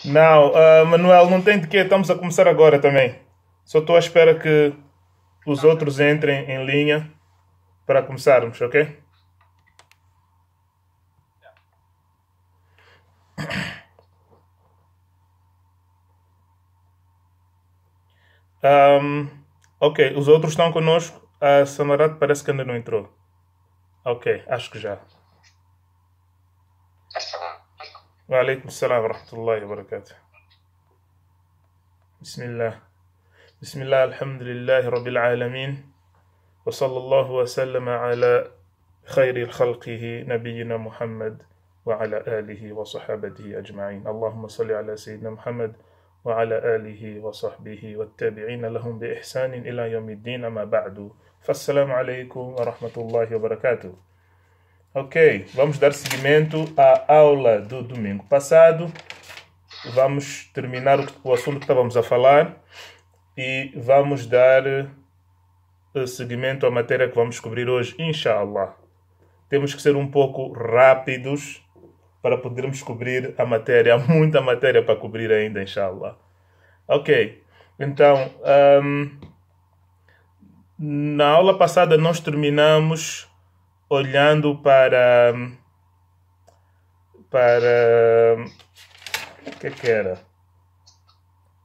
Não, Manuel, não tem de quê. Estamos a começar agora também. Só estou à espera que os outros entrem em linha para começarmos, ok? Ahm, ok, os outros estão connosco. A Samarat parece que ainda não entrou. Ok, acho que já. Wa alaikum salam wa rahmatullahi wa barakatuh. Bismillah. Bismillah, alhamdulillahi rabbil alamin. وصلى الله وسلم على خير خلقه نبينا محمد وعلى آله وصحابته أجمعين. اللهم صل على سيدنا محمد وعلى آله وصحبه والتابعين لهم بإحسان إلى يوم الدين أما بعد فالسلام عليكم ورحمة الله وبركاته. Ok, vamos dar seguimento à aula do domingo passado. Vamos terminar o assunto que estávamos a falar e vamos dar seguimento à matéria que vamos cobrir hoje, inshallah. Temos que ser um pouco rápidos para podermos cobrir a matéria. Há muita matéria para cobrir ainda, inshallah. Ok, então, na aula passada nós terminamos olhando para o que era?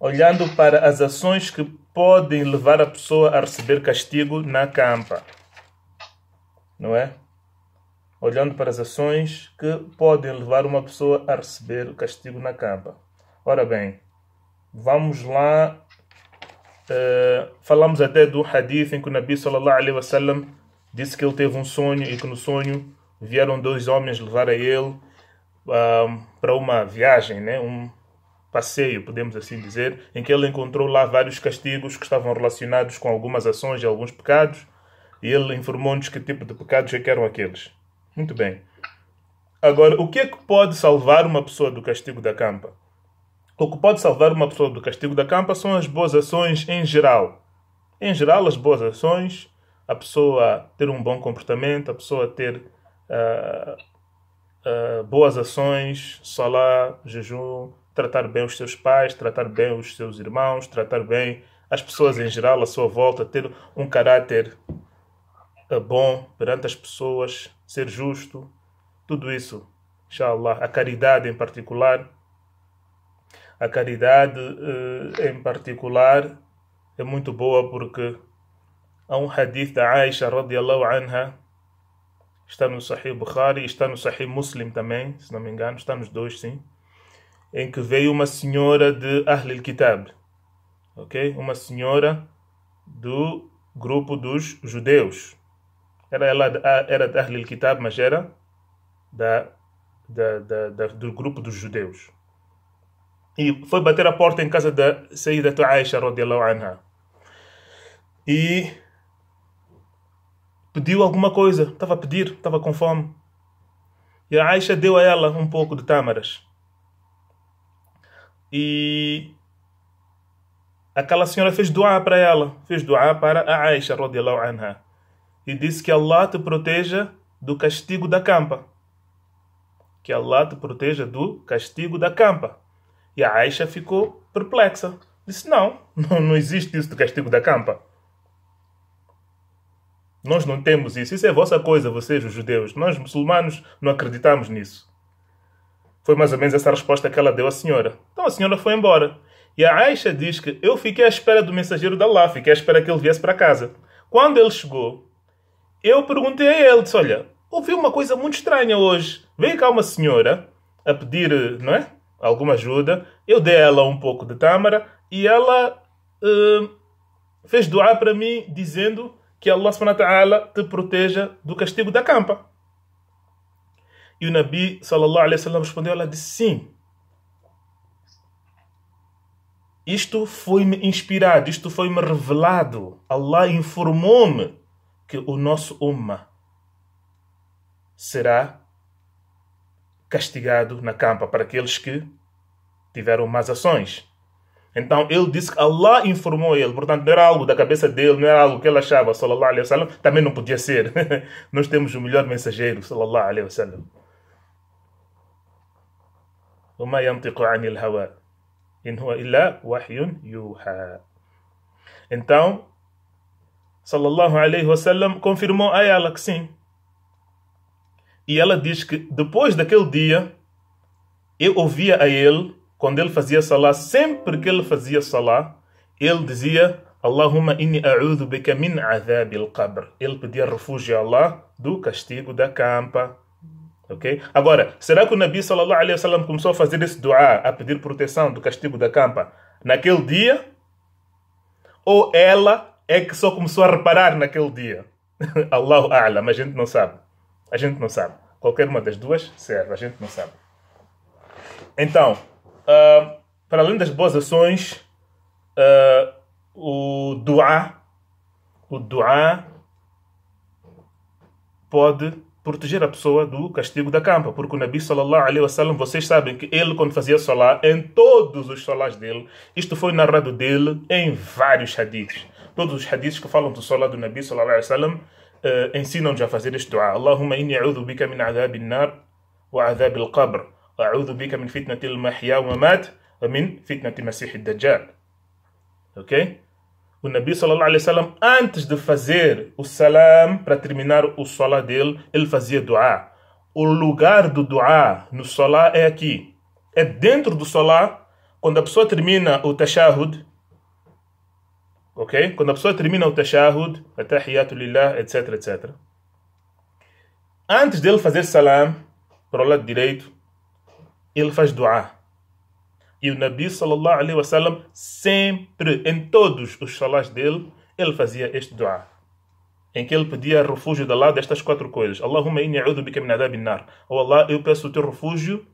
Olhando para as ações que podem levar a pessoa a receber castigo na campa. Não é? Olhando para as ações que podem levar uma pessoa a receber o castigo na campa. Ora bem, vamos lá. Falamos até do hadith em que o Nabi sallallahu alaihi wasallam disse que ele teve um sonho e que no sonho vieram dois homens levar a ele para uma viagem, né? Um passeio, podemos assim dizer, em que ele encontrou lá vários castigos que estavam relacionados com algumas ações e alguns pecados, e ele informou-nos que tipo de pecados é que eram aqueles. Muito bem. Agora, o que é que pode salvar uma pessoa do castigo da campa? O que pode salvar uma pessoa do castigo da campa são as boas ações em geral. Em geral, as boas ações, a pessoa ter um bom comportamento, a pessoa ter boas ações, salá, jejum, tratar bem os seus pais, tratar bem os seus irmãos, tratar bem as pessoas em geral à sua volta, ter um caráter bom perante as pessoas, ser justo, tudo isso, inshallah. A caridade em particular, é muito boa porque há um hadith da Aisha radiallahu anha, está no Sahih Bukhari, está no Sahih Muslim também, se não me engano, está nos dois, sim, em que veio uma senhora de Ahlul Kitab, ok? Uma senhora do grupo dos judeus. Ela era de Ahlul Kitab, mas era do grupo dos judeus. E foi bater a porta em casa da Sayyidatu Aisha radiallahu anha. E pediu alguma coisa. Estava a pedir, estava com fome. E a Aisha deu a ela um pouco de tâmaras. E aquela senhora fez dua para ela. Fez dua para a Aisha radiallahu anha. E disse que Allah te proteja do castigo da campa. Que Allah te proteja do castigo da campa. E a Aisha ficou perplexa. Disse, não existe isso de castigo da campa. Nós não temos isso. Isso é vossa coisa, vocês, os judeus. Nós, muçulmanos, não acreditamos nisso. Foi mais ou menos essa resposta que ela deu à senhora. Então a senhora foi embora. E a Aisha diz que eu fiquei à espera do mensageiro de Allah. Fiquei à espera que ele viesse para casa. Quando ele chegou, eu perguntei a ele. Disse, olha, ouvi uma coisa muito estranha hoje. Veio cá uma senhora a pedir, não é? Alguma ajuda. Eu dei a ela um pouco de tâmara. E ela fez dua para mim dizendo que Allah subhanahu wa ta'ala te proteja do castigo da campa. E o Nabi sallallahu alaihi wasallam respondeu, ela disse sim. Isto foi-me inspirado, isto foi-me revelado. Allah informou-me que o nosso ummah será castigado na campa para aqueles que tiveram más ações. Então ele disse que Allah informou ele, portanto não era algo da cabeça dele, não era algo que ele achava, sallallahu alaihi wasallam, também não podia ser. Nós temos o melhor mensageiro, sallallahu alaihi wasallam. وما ينطق عن الهوى إن هو إلا وحي يوحى. Então, sallallahu alaihi wasallam confirmou a ela que sim. E ela diz que depois daquele dia, eu ouvia a ele, quando ele fazia salah, sempre que ele fazia salah, ele dizia: Allahumma inni a'udhu bika min adhab al-qabr. Ele pedia refúgio a Allah do castigo da campa. Ok? Agora, será que o Nabi sallallahu alaihi wasallam começou a fazer esse dua, a pedir proteção do castigo da campa, naquele dia? Ou ela é que só começou a reparar naquele dia? Allahu A'lam, a gente não sabe. A gente não sabe. Qualquer uma das duas serve, a gente não sabe. Então, para além das boas ações, o dua pode proteger a pessoa do castigo da campa, porque o Nabi sallallahu alaihi wasallam, vocês sabem que ele, quando fazia salah, em todos os salahs dele, isto foi narrado dele em vários hadiths. Todos os hadiths que falam do salah do Nabi sallallahu alaihi wasallam ensinam-nos a fazer este dua. Allahumma inni a'udhu bika min adhab an-nar wa adhab al-qabr. A'udhu bika min fitnati al-mahya wa mamat wa min fitnati masih ad-dajjal. Ok? O Nabi sallallahu alaihi wasallam, antes de fazer o salam, para terminar o salah dele, ele fazia dua. O lugar do dua no salah é aqui. É dentro do salah, quando a pessoa termina o tashahud, ok? Quando a pessoa termina o tashahud, atahiyatu lillah, etc, etc. Antes dele fazer salam, para o lado direito, ele faz dua. E o Nabi sallallahu alaihi wasallam, sempre, em todos os salahs dele, ele fazia este dua, em que ele pedia refúgio de Allah destas quatro coisas. Allahumma inni a'udhu bika min adhab an-nar. Oh Allah, eu peço o teu refúgio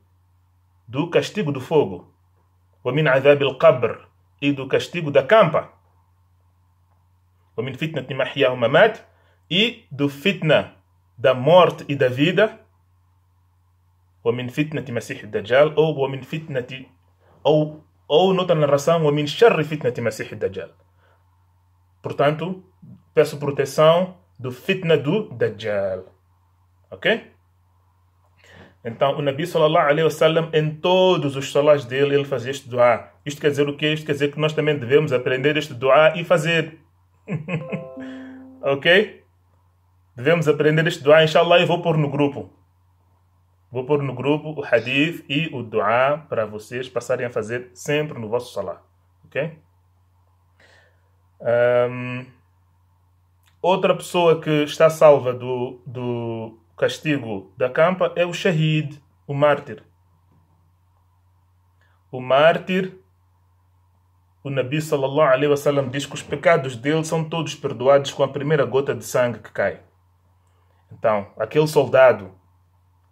do castigo do fogo. Wa min adhab al-qabr. E do castigo da campa. Wa min fitnati mahya wa mamat. E do fitna da morte e da vida. Wa min fitnati masih ad-dajjal. Ou wa min fitnati... Ou noutra narração, wa min sharri fitnati masih ad-dajjal. Portanto, peço proteção do fitna do Dajjal. Ok? Então, o Nabi sallallahu alaihi wasallam, em todos os salahs dele, ele fazia este dua. Isto quer dizer o quê? Isto quer dizer que nós também devemos aprender este dua e fazer. Ok? Devemos aprender este dua. Inshallah, eu vou pôr no grupo. Vou pôr no grupo o hadith e o dua para vocês passarem a fazer sempre no vosso salah. Ok? Outra pessoa que está salva do castigo da campa é o shahid, o mártir. O mártir, o Nabi sallallahu alaihi wasallam diz que os pecados dele são todos perdoados com a primeira gota de sangue que cai. Então, aquele soldado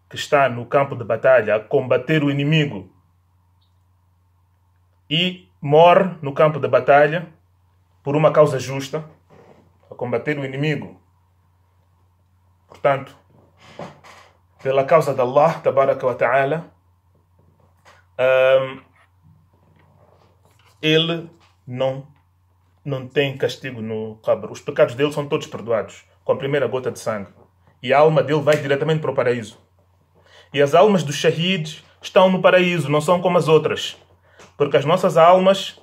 que está no campo de batalha a combater o inimigo e morre no campo de batalha por uma causa justa, a combater o inimigo, portanto, pela causa de Allah, tabaraka wa ta'ala, ele não tem castigo no qabr. Os pecados dele são todos perdoados com a primeira gota de sangue. E a alma dele vai diretamente para o paraíso. E as almas dos shahids estão no paraíso, não são como as outras. Porque as nossas almas,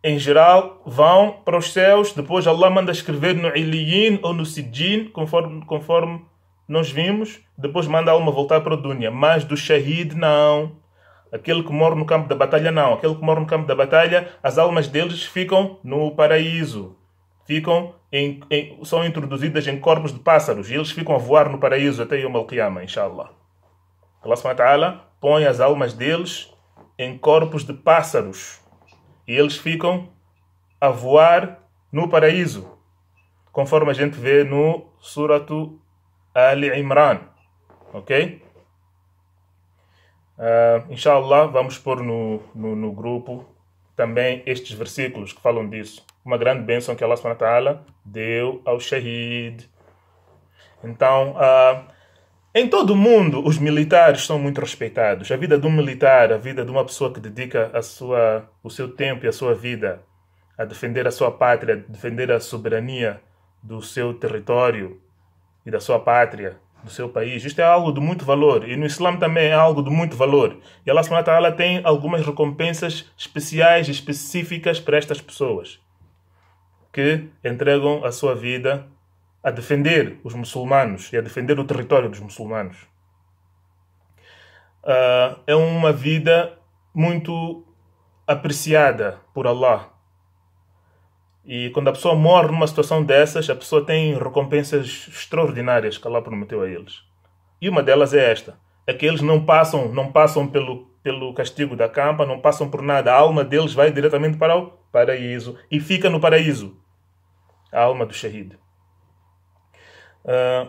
em geral, vão para os céus. Depois Allah manda escrever no Iliyin ou no Sijin, conforme nós vimos. Depois manda a alma voltar para a dunya. Mas do shahid, não. Aquele que morre no campo da batalha, não. Aquele que morre no campo da batalha, as almas deles ficam no paraíso. São introduzidas em corpos de pássaros. E eles ficam a voar no paraíso até Yom Al-Qiyamah, inshallah. Allah subhanahu wa ta'ala põe as almas deles em corpos de pássaros. E eles ficam a voar no paraíso. Conforme a gente vê no Suratu Ali Imran. Ok? Inshallah, vamos pôr no grupo também estes versículos que falam disso. Uma grande bênção que Allah subhanahu wa ta'ala deu ao shahid. Então, em todo o mundo, os militares são muito respeitados. A vida de um militar, a vida de uma pessoa que dedica o seu tempo e a sua vida a defender a sua pátria, a defender a soberania do seu território e da sua pátria, do seu país. Isto é algo de muito valor. E no Islã também é algo de muito valor. E Allah subhanahu wa ta'ala tem algumas recompensas especiais e específicas para estas pessoas que entregam a sua vida a defender os muçulmanos e a defender o território dos muçulmanos. É uma vida muito apreciada por Allah. E quando a pessoa morre numa situação dessas, a pessoa tem recompensas extraordinárias que Allah prometeu a eles. E uma delas é esta. É que eles não passam pelo castigo da campa, não passam por nada. A alma deles vai diretamente para o paraíso e fica no paraíso. A alma do Shahid.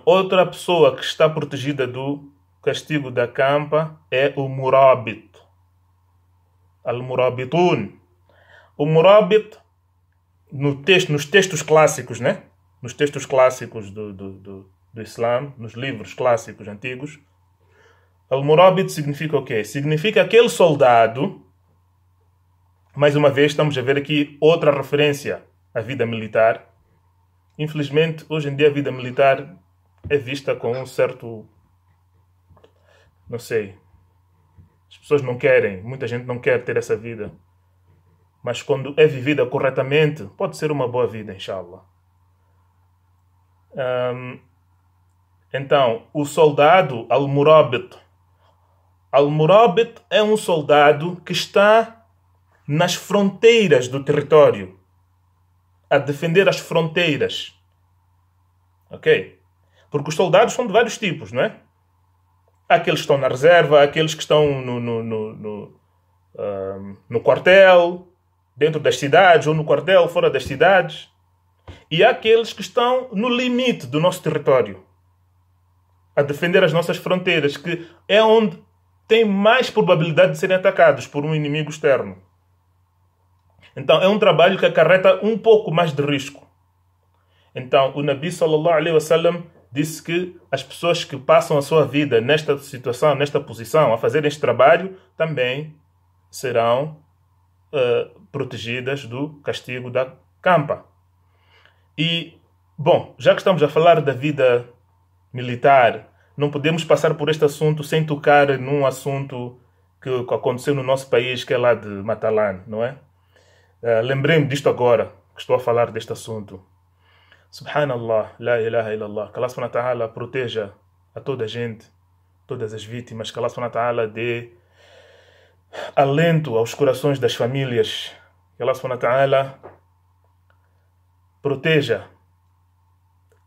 Outra pessoa que está protegida do castigo da campa é o Murabit. Al-Murabitun. O Murabit, nos textos clássicos, né? Nos textos clássicos do Islã, nos livros clássicos antigos, Al-Murabit significa o quê? Significa aquele soldado. Mais uma vez, estamos a ver aqui outra referência à vida militar. Infelizmente, hoje em dia a vida militar é vista com um certo... Não sei. As pessoas não querem, muita gente não quer ter essa vida. Mas quando é vivida corretamente, pode ser uma boa vida, inshallah. Então, o soldado Al-Murabit. Al-Murabit é um soldado que está nas fronteiras do território, a defender as fronteiras. Ok? Porque os soldados são de vários tipos, não é? Há aqueles que estão na reserva, há aqueles que estão no quartel, dentro das cidades, ou no quartel fora das cidades. E há aqueles que estão no limite do nosso território, a defender as nossas fronteiras, que é onde tem mais probabilidade de serem atacados por um inimigo externo. Então é um trabalho que acarreta um pouco mais de risco. Então o Nabi sallallahu alaihi wasallam disse que as pessoas que passam a sua vida nesta situação, nesta posição, a fazer este trabalho, também serão protegidas do castigo da campa. E, bom, já que estamos a falar da vida militar, não podemos passar por este assunto sem tocar num assunto que aconteceu no nosso país, que é lá de Matalan, não é? Lembrei-me disto agora, que estou a falar deste assunto. Subhanallah, la ilaha illallah, que Allah subhanahu wa ta'ala proteja a toda a gente, todas as vítimas, que Allah subhanahu wa ta'ala dê alento aos corações das famílias, que Allah subhanahu wa ta'ala proteja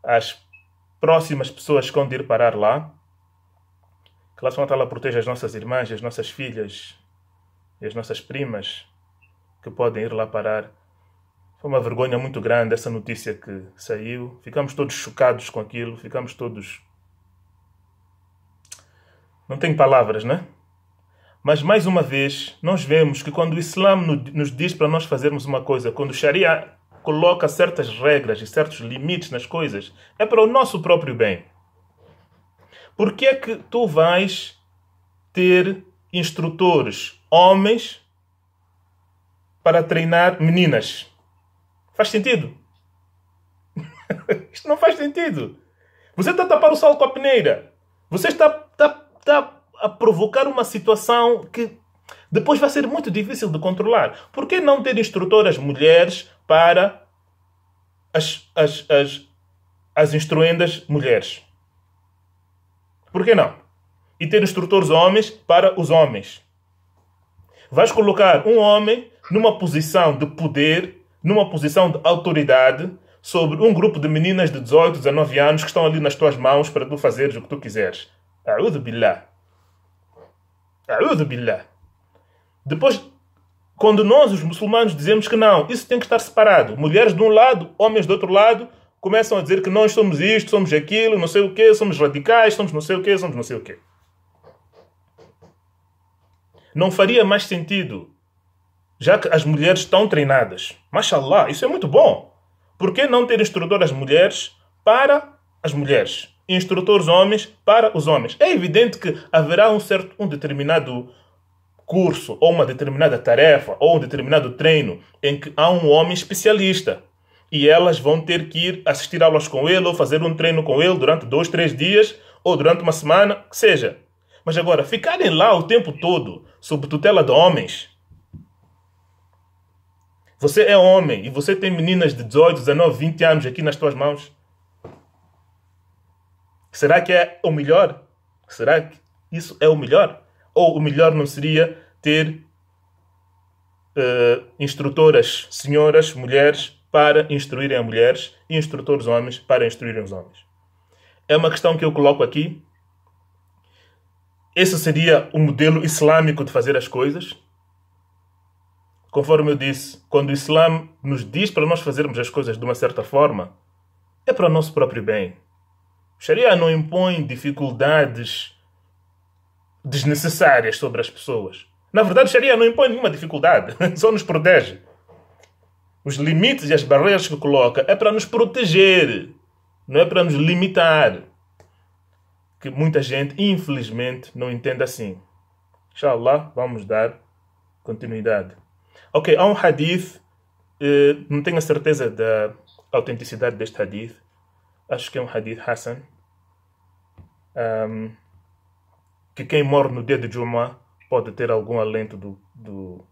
as próximas pessoas que vão ir parar lá, que Allah subhanahu wa ta'ala proteja as nossas irmãs, as nossas filhas e as nossas primas que podem ir lá parar. Foi uma vergonha muito grande essa notícia que saiu. Ficamos todos chocados com aquilo. Ficamos todos... Não tenho palavras, né? Mas, mais uma vez, nós vemos que quando o Islã nos diz para nós fazermos uma coisa, quando o Sharia coloca certas regras e certos limites nas coisas, é para o nosso próprio bem. Por que é que tu vais ter instrutores homens para treinar meninas? Faz sentido? Isto não faz sentido. Você está a tapar o sol com a peneira. Você está a provocar uma situação que depois vai ser muito difícil de controlar. Por que não ter instrutoras mulheres para as instruendas mulheres? Por que não? E ter instrutores homens para os homens. Vais colocar um homem numa posição de poder, numa posição de autoridade sobre um grupo de meninas de 18, 19 anos que estão ali nas tuas mãos para tu fazeres o que tu quiseres. A'udhu billah. A'udhu billah. Depois, quando nós, os muçulmanos, dizemos que não, isso tem que estar separado. Mulheres de um lado, homens do outro lado, começam a dizer que nós somos isto, somos aquilo, não sei o quê, somos radicais, somos não sei o quê, somos não sei o quê. Não faria mais sentido, já que as mulheres estão treinadas. Mashallah, isso é muito bom. Por que não ter instrutoras mulheres para as mulheres? Instrutores homens para os homens. É evidente que haverá um determinado curso, ou uma determinada tarefa, ou um determinado treino, em que há um homem especialista. E elas vão ter que ir assistir aulas com ele, ou fazer um treino com ele durante 2, 3 dias, ou durante uma semana, que seja. Mas agora, ficarem lá o tempo todo, sob tutela de homens. Você é homem e você tem meninas de 18, 19, 20 anos aqui nas tuas mãos. Será que é o melhor? Será que isso é o melhor? Ou o melhor não seria ter instrutoras, senhoras, mulheres, para instruírem as mulheres e instrutores homens para instruírem os homens? É uma questão que eu coloco aqui. Esse seria o modelo islâmico de fazer as coisas? Conforme eu disse, quando o Islã nos diz para nós fazermos as coisas de uma certa forma, é para o nosso próprio bem. O Sharia não impõe dificuldades desnecessárias sobre as pessoas. Na verdade, o Sharia não impõe nenhuma dificuldade, só nos protege. Os limites e as barreiras que coloca é para nos proteger, não é para nos limitar. Que muita gente, infelizmente, não entende assim. Inshallah, vamos dar continuidade. Ok, há um hadith, não tenho a certeza da autenticidade deste hadith. Acho que é um hadith Hassan. Que quem morre no dia de Jumu'ah pode ter algum alento do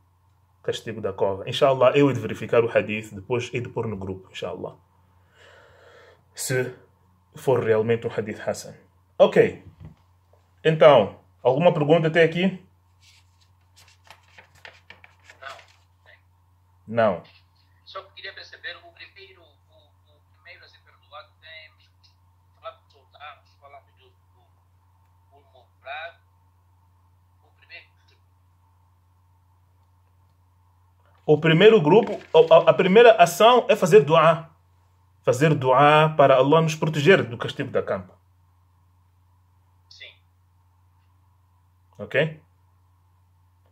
castigo da cova. Inshallah, eu hei de verificar o hadith, depois hei de pôr no grupo, inshallah. Se for realmente um hadith Hassan. Ok. Então, alguma pergunta até aqui? Não. Só que queria perceber, o primeiro a ser perdoado, temos falado dos soldados, falado do morar. O primeiro grupo, a primeira ação é fazer dua. Fazer dua para Allah nos proteger do castigo da campa. Sim. Ok?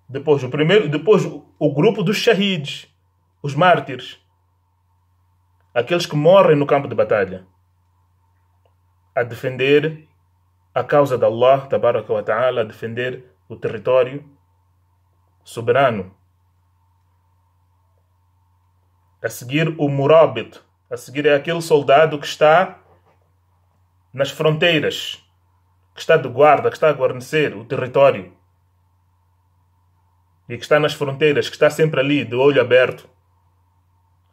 Depois o grupo dos shahids, os mártires, aqueles que morrem no campo de batalha, a defender a causa de Allah, tabaraka wa ta'ala, a defender o território soberano. A seguir o murabit, a seguir é aquele soldado que está nas fronteiras, que está de guarda, que está a guarnecer o território. E que está nas fronteiras, que está sempre ali, de olho aberto,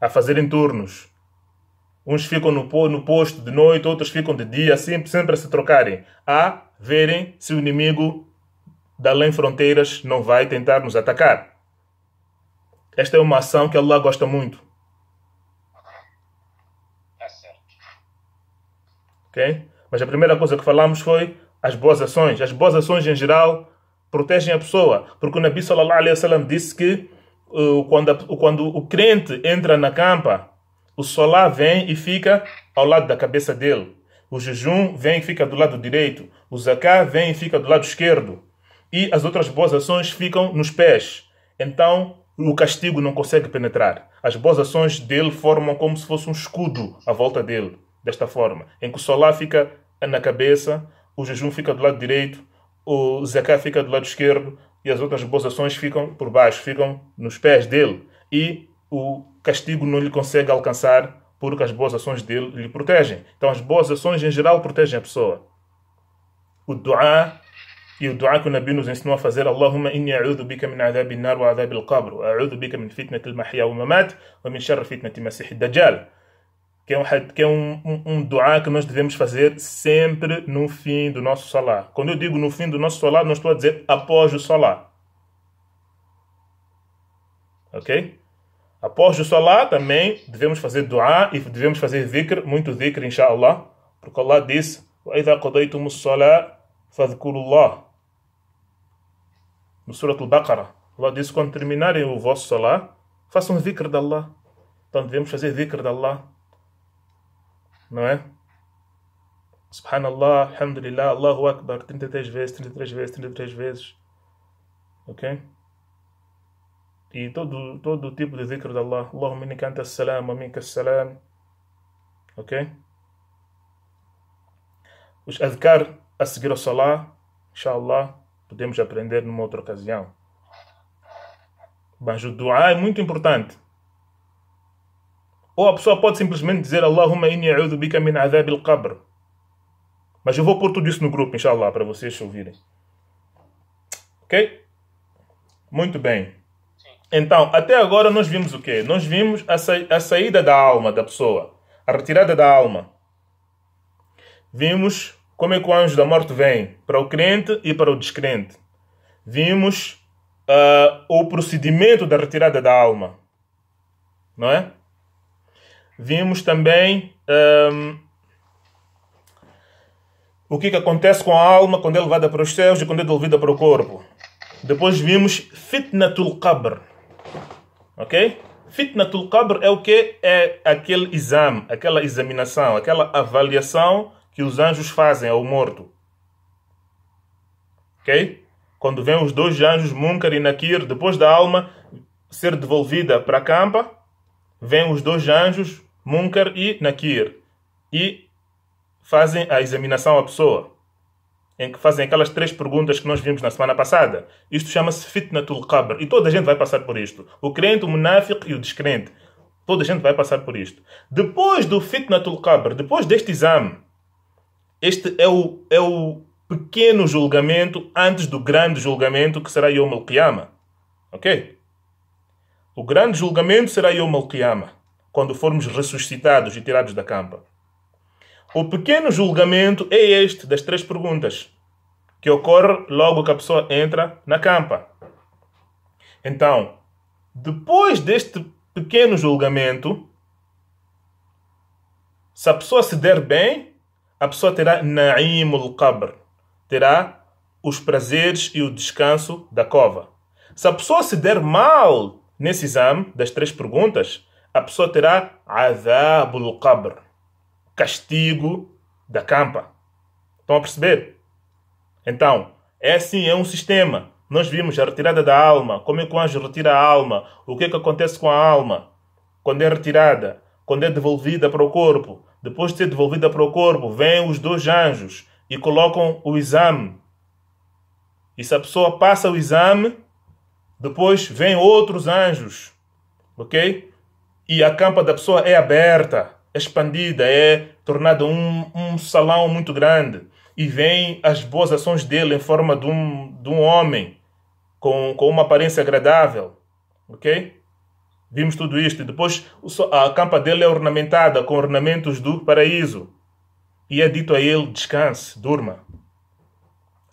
a fazerem turnos. Uns ficam no posto de noite, outros ficam de dia, sempre a se trocarem, a verem se o inimigo de além fronteiras não vai tentar nos atacar. Esta é uma ação que Allah gosta muito. Tá certo. Ok? Mas a primeira coisa que falamos foi as boas ações. As boas ações, em geral, protegem a pessoa. Porque o Nabi sallallahu alaihi wasallam disse que quando o crente entra na campa, o solá vem e fica ao lado da cabeça dele. O jejum vem e fica do lado direito. O zaká vem e fica do lado esquerdo. E as outras boas ações ficam nos pés. Então, o castigo não consegue penetrar. As boas ações dele formam como se fosse um escudo à volta dele. Desta forma. Em que o solá fica na cabeça, o jejum fica do lado direito, o zaká fica do lado esquerdo e as outras boas ações ficam por baixo, ficam nos pés dele. E o castigo não lhe consegue alcançar porque as boas ações dele lhe protegem. Então as boas ações em geral protegem a pessoa. O dua e o dua que o Nabi nos ensinou a fazer: Allahumma inni a'udhu bika min adhabi an-nar wa adhabi al-qabr wa a'udhu bika min fitnati al-mahya wa mamat wa min sharri fitnati masih ad-dajjal. Que é um dua que nós devemos fazer sempre no fim do nosso salá. Quando eu digo no fim do nosso salá, não estou a dizer após o salá. Ok? Após o salá também devemos fazer dua e devemos fazer dhikr, muito dhikr, inshallah. Porque Allah disse: وَإِذَا قَضَيْتُمُ الصَّلَاةَ فَاذْكُرُوا اللَّهَ. No Surat al-Baqarah, Allah disse: quando terminarem o vosso salá, façam dhikr de Allah. Então devemos fazer dhikr de Allah. Não é? Subhanallah, alhamdulillah, Allahu Akbar, 33 vezes, 33 vezes, 33 vezes. Ok? E todo tipo de dhikr de Allah. Allahumma innaka anta as-salam wa minka as-salam. Ok? Os adhkar a seguir ao salah, inshallah, podemos aprender numa outra ocasião. Mas o dua é muito importante. Ou a pessoa pode simplesmente dizer: Allahumma inni a'udhu bika min adhab al-qabr. Mas eu vou pôr tudo isso no grupo, inshallah, para vocês ouvirem. Ok? Muito bem. Então, até agora nós vimos o quê? Nós vimos a saída da alma da pessoa. A retirada da alma. Vimos como é que o anjo da morte vem para o crente e para o descrente. Vimos o procedimento da retirada da alma. Não é? Vimos também o que acontece com a alma quando é levada para os céus e quando é devolvida para o corpo. Depois vimos Fitnatul Qabr. Ok? Fitnatul Qabr é o que? É aquele exame, aquela examinação, aquela avaliação que os anjos fazem ao morto. Ok? Quando vêm os dois anjos, Munkar e Nakir, depois da alma ser devolvida para a campa, vêm os dois anjos, Munkar e Nakir, e fazem a examinação à pessoa, em que fazem aquelas 3 perguntas que nós vimos na semana passada. Isto chama-se Fitnatul Qabr. E toda a gente vai passar por isto. O crente, o munáfiq e o descrente. Toda a gente vai passar por isto. Depois do Fitnatul Qabr, depois deste exame, este é o pequeno julgamento antes do grande julgamento que será Yom Al-Qiyamah. Ok? O grande julgamento será Yom Al-Qiyamah, quando formos ressuscitados e tirados da campa. O pequeno julgamento é este das 3 perguntas, que ocorre logo que a pessoa entra na campa. Então, depois deste pequeno julgamento, se a pessoa se der bem, a pessoa terá Na'imul Qabr, terá os prazeres e o descanso da cova. Se a pessoa se der mal nesse exame das 3 perguntas, a pessoa terá Adhabul Qabr, castigo da campa. Estão a perceber? Então, é assim, é um sistema. Nós vimos a retirada da alma, como é que o anjo retira a alma, o que é que acontece com a alma quando é retirada, quando é devolvida para o corpo. Depois de ser devolvida para o corpo, vêm os 2 anjos e colocam o exame. E se a pessoa passa o exame, depois vêm outros anjos. Ok? E a campa da pessoa é aberta, expandida, é tornada um salão muito grande. E vêm as boas ações dele em forma de um homem com uma aparência agradável. Ok? Vimos tudo isto. E depois a campa dele é ornamentada com ornamentos do paraíso. E é dito a ele, descanse, durma.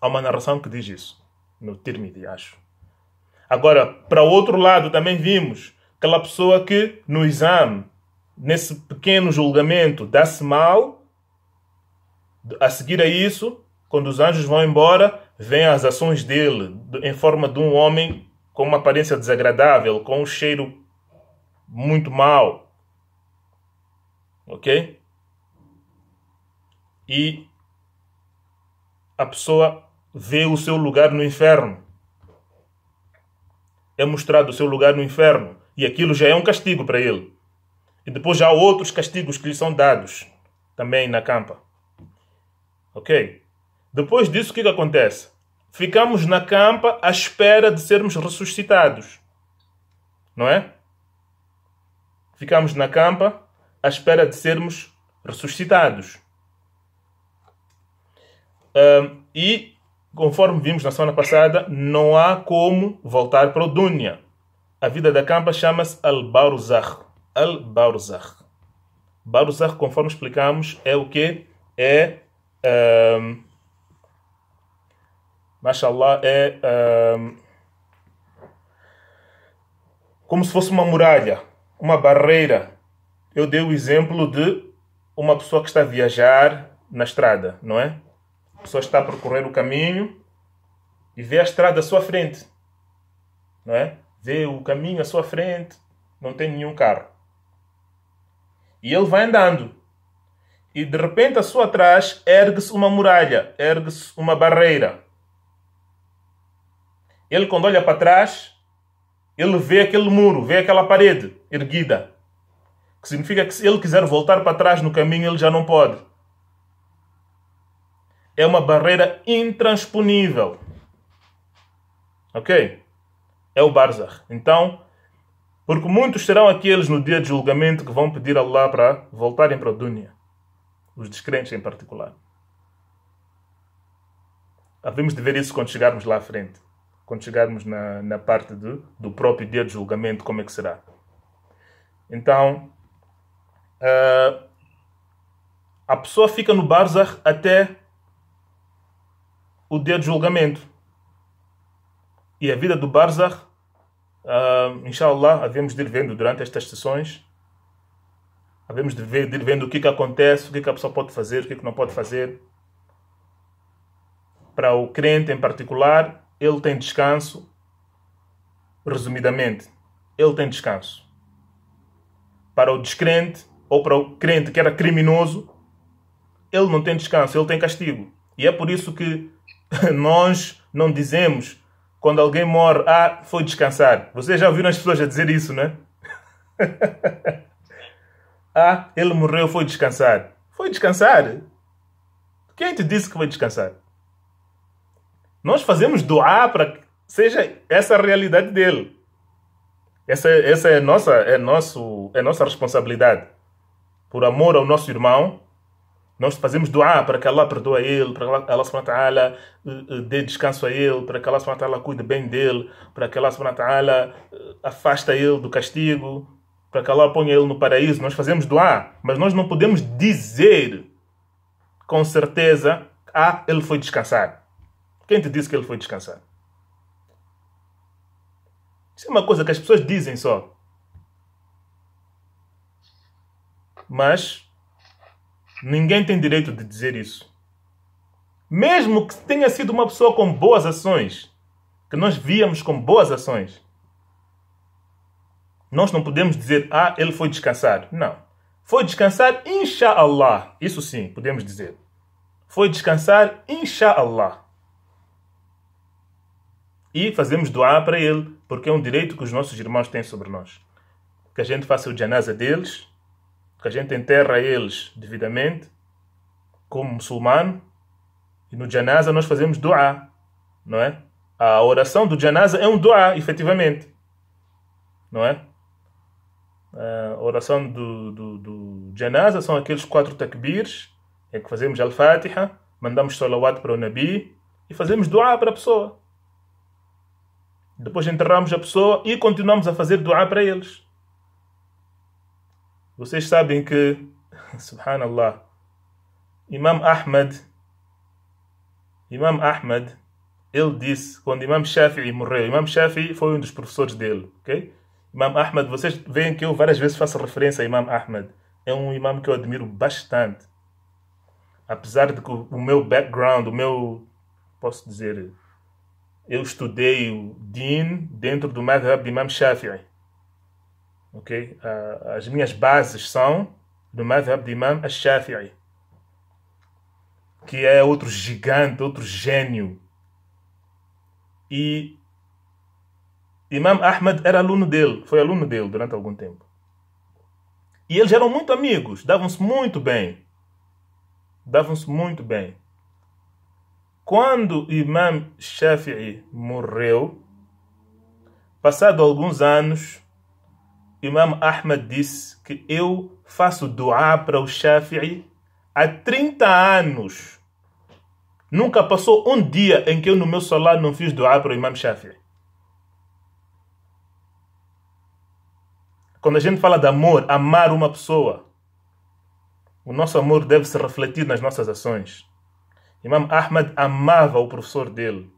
Há uma narração que diz isso. No Tirmidhi, acho. Agora, para o outro lado também vimos aquela pessoa que no exame, nesse pequeno julgamento, dá-se mal. A seguir a isso, quando os anjos vão embora, vêm as ações dele em forma de um homem com uma aparência desagradável, com um cheiro muito mau. Ok? E a pessoa vê o seu lugar no inferno. É mostrado o seu lugar no inferno. E aquilo já é um castigo para ele. E depois já há outros castigos que lhe são dados também na campa. Ok? Depois disso, o que acontece? Ficamos na campa à espera de sermos ressuscitados. Não é? Ficamos na campa à espera de sermos ressuscitados. E, conforme vimos na semana passada, não há como voltar para o Dunya. A vida da campa chama-se Al-Barzakh. Al-Barzakh. Barzakh, conforme explicamos, é o quê? É... Mashallah, é... como se fosse uma muralha, uma barreira. Eu dei o exemplo de uma pessoa que está a viajar na estrada, não é? A pessoa está a percorrer o caminho e vê a estrada à sua frente, não é? Vê o caminho à sua frente, não tem nenhum carro. E ele vai andando. E de repente, à sua trás, ergue-se uma muralha, ergue-se uma barreira. Ele, quando olha para trás, ele vê aquele muro, vê aquela parede erguida. Que significa que se ele quiser voltar para trás no caminho, ele já não pode. É uma barreira intransponível. Ok? É o Barzakh. Então, porque muitos serão aqueles no dia de julgamento que vão pedir a Allah para voltarem para a Dunya. Os descrentes em particular. Havemos de ver isso quando chegarmos lá à frente. Quando chegarmos na parte do próprio dia de julgamento, como é que será. Então, a pessoa fica no barzakh até o dia de julgamento. E a vida do barzakh, inshallah, havemos de ir vendo durante estas sessões. Havemos de ir vendo o que acontece, o que a pessoa pode fazer, o que não pode fazer. Para o crente em particular, ele tem descanso. Resumidamente, ele tem descanso. Para o descrente, ou para o crente que era criminoso, ele não tem descanso, ele tem castigo. E é por isso que nós não dizemos, quando alguém morre, foi descansar. Vocês já ouviram as pessoas a dizer isso, né? Ele morreu, foi descansar. Foi descansar? Quem te disse que foi descansar? Nós fazemos dua para que seja essa a realidade dele. Essa é nossa responsabilidade. Por amor ao nosso irmão, nós fazemos dua para que Allah perdoe ele, para que Allah subhanahu wa ta'ala dê descanso a ele, para que Allah subhanahu wa ta'ala cuide bem dele, para que Allah subhanahu wa ta'ala afasta ele do castigo, para que Allah ponha ele no paraíso. Nós fazemos dua, mas nós não podemos dizer com certeza, ele foi descansar. Quem te disse que ele foi descansar? Isso é uma coisa que as pessoas dizem só. Mas ninguém tem direito de dizer isso. Mesmo que tenha sido uma pessoa com boas ações, que nós víamos com boas ações, nós não podemos dizer, ele foi descansar. Não. Foi descansar, inshallah. Isso sim, podemos dizer. Foi descansar, inshallah. E fazemos dua para ele, porque é um direito que os nossos irmãos têm sobre nós. Que a gente faça o janaza deles, que a gente enterra eles devidamente, como muçulmano, e no janaza nós fazemos dua, não é? A oração do janaza é um dua, efetivamente, não é? A oração do janaza são aqueles 4 takbirs, em que fazemos al-Fatiha, mandamos salawat para o Nabi e fazemos dua para a pessoa. Depois enterramos a pessoa e continuamos a fazer dua para eles. Vocês sabem que, subhanallah, Imam Ahmad, ele disse, quando Imam Shafi'i morreu, Imam Shafi'i foi um dos professores dele, ok? Imam Ahmad, vocês veem que eu várias vezes faço referência a Imam Ahmad. É um imam que eu admiro bastante. Apesar de que o meu background, posso dizer, eu estudei o Din dentro do madhab de Imam Shafi'i. Ok? As minhas bases são do madhab de Imam Shafi'i, que é outro gigante, outro gênio. E Imam Ahmad era aluno dele, foi aluno dele durante algum tempo. E eles eram muito amigos, davam-se muito bem. Quando Imam Shafi'i morreu, passado alguns anos, Imam Ahmad disse que eu faço dua para o Shafi'i há 30 anos. Nunca passou um dia em que eu no meu salat não fiz dua para o Imam Shafi'i. Quando a gente fala de amor, amar uma pessoa, o nosso amor deve se refletir nas nossas ações. Imam Ahmad amava o professor dele.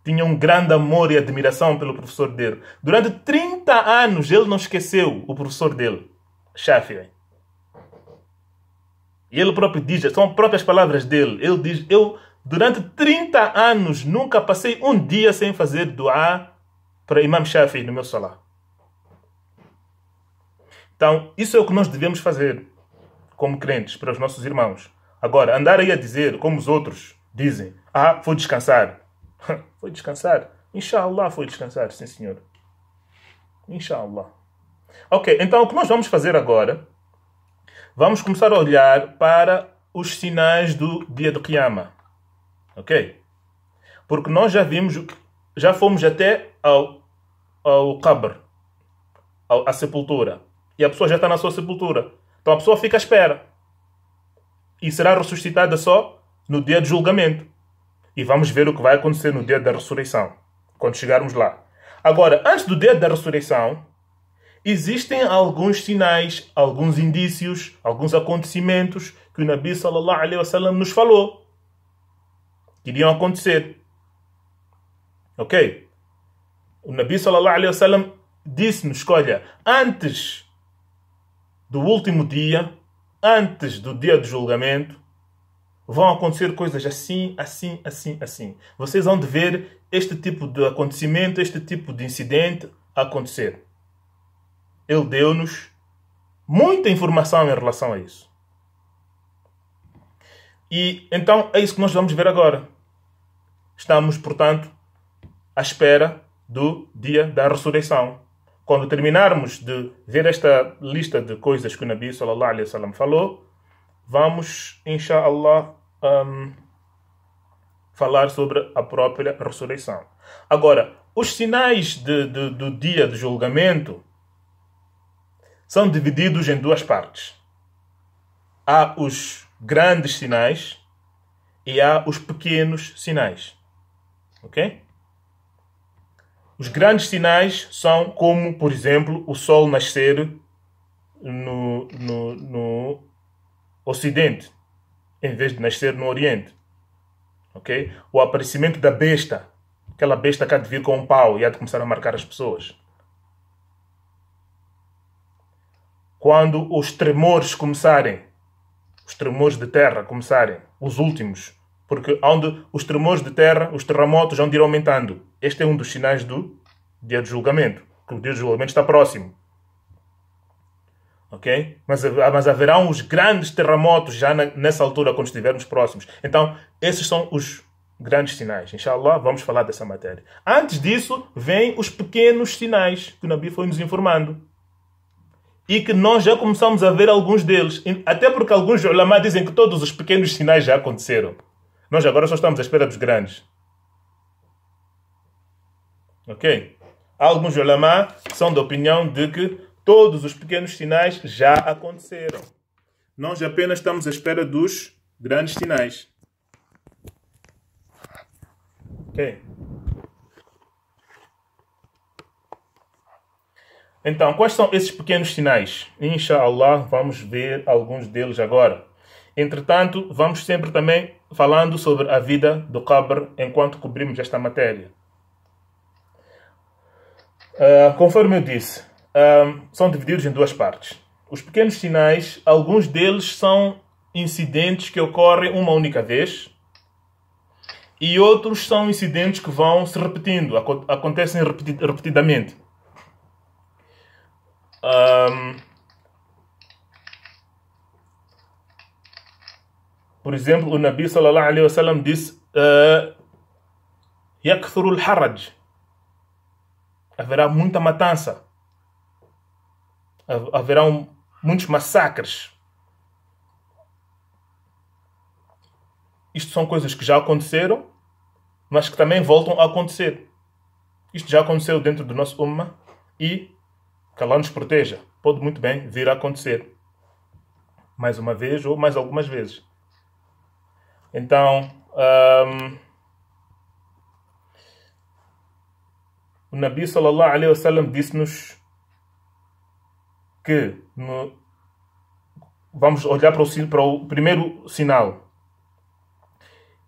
Tinha um grande amor e admiração pelo professor dele. Durante 30 anos ele não esqueceu o professor dele, Shafi'i. E ele próprio diz, são próprias palavras dele. Ele diz, eu durante 30 anos nunca passei um dia sem fazer dua para Imam Shafi'i no meu salat. Então, isso é o que nós devemos fazer como crentes para os nossos irmãos. Agora, andar aí a dizer, como os outros dizem, foi descansar. Foi descansar. Inshallah foi descansar, sim senhor. Inshallah. Ok, então o que nós vamos fazer agora, vamos começar a olhar para os sinais do dia do Qiyamah. Ok? Porque nós já fomos até ao qabr, à sepultura. E a pessoa já está na sua sepultura. Então a pessoa fica à espera. E será ressuscitada só no dia do julgamento. E vamos ver o que vai acontecer no dia da ressurreição, quando chegarmos lá. Agora, antes do dia da ressurreição, existem alguns sinais, alguns indícios, alguns acontecimentos que o Nabi sallallahu alaihi wasallam nos falou que iriam acontecer. Ok? O Nabi sallallahu alaihi wasallam disse-nos que, olha, antes do último dia, antes do dia do julgamento, vão acontecer coisas assim, assim, assim, assim. Vocês vão de ver este tipo de acontecimento, este tipo de incidente acontecer. Ele deu-nos muita informação em relação a isso. E então é isso que nós vamos ver agora. Estamos, portanto, à espera do dia da ressurreição. Quando terminarmos de ver esta lista de coisas que o Nabi sallallahu alaihi wasallam falou, vamos, inshallah, falar sobre a própria ressurreição. Agora, os sinais do dia do julgamento são divididos em duas partes. Há os grandes sinais e há os pequenos sinais. Ok? Os grandes sinais são como, por exemplo, o sol nascer no Ocidente, em vez de nascer no Oriente. Ok? O aparecimento da besta. Aquela besta que há de vir com um pau e há de começar a marcar as pessoas. Quando os tremores começarem, os tremores de terra começarem, os últimos, porque onde os tremores de terra, os terremotos vão ir aumentando. Este é um dos sinais do dia do julgamento, que o dia do julgamento está próximo. Ok? Mas haverão os grandes terremotos já nessa altura, quando estivermos próximos. Então, esses são os grandes sinais. Inshallah, vamos falar dessa matéria. Antes disso, vêm os pequenos sinais que o Nabi foi nos informando. E que nós já começamos a ver alguns deles. Até porque alguns ulama dizem que todos os pequenos sinais já aconteceram. Nós agora só estamos à espera dos grandes. Ok? Alguns ulama são da opinião de que todos os pequenos sinais já aconteceram. Nós apenas estamos à espera dos grandes sinais. Ok? Então, quais são esses pequenos sinais? Inshallah, vamos ver alguns deles agora. Entretanto, vamos sempre também falando sobre a vida do Qabr enquanto cobrimos esta matéria. Conforme eu disse, são divididos em duas partes. Os pequenos sinais, alguns deles são incidentes que ocorrem uma única vez e outros são incidentes que vão se repetindo, acontecem repetidamente. Por exemplo, o Nabi sallallahu alaihi wasallam disse: "Yakthuru al-haraj", haverá muita matança, haverão muitos massacres. Isto são coisas que já aconteceram, mas que também voltam a acontecer. Isto já aconteceu dentro do nosso ummah e que Allah nos proteja. Pode muito bem vir a acontecer. Mais uma vez ou mais algumas vezes. Então, o Nabi sallallahu alaihi wasallam disse-nos que vamos olhar para o primeiro sinal.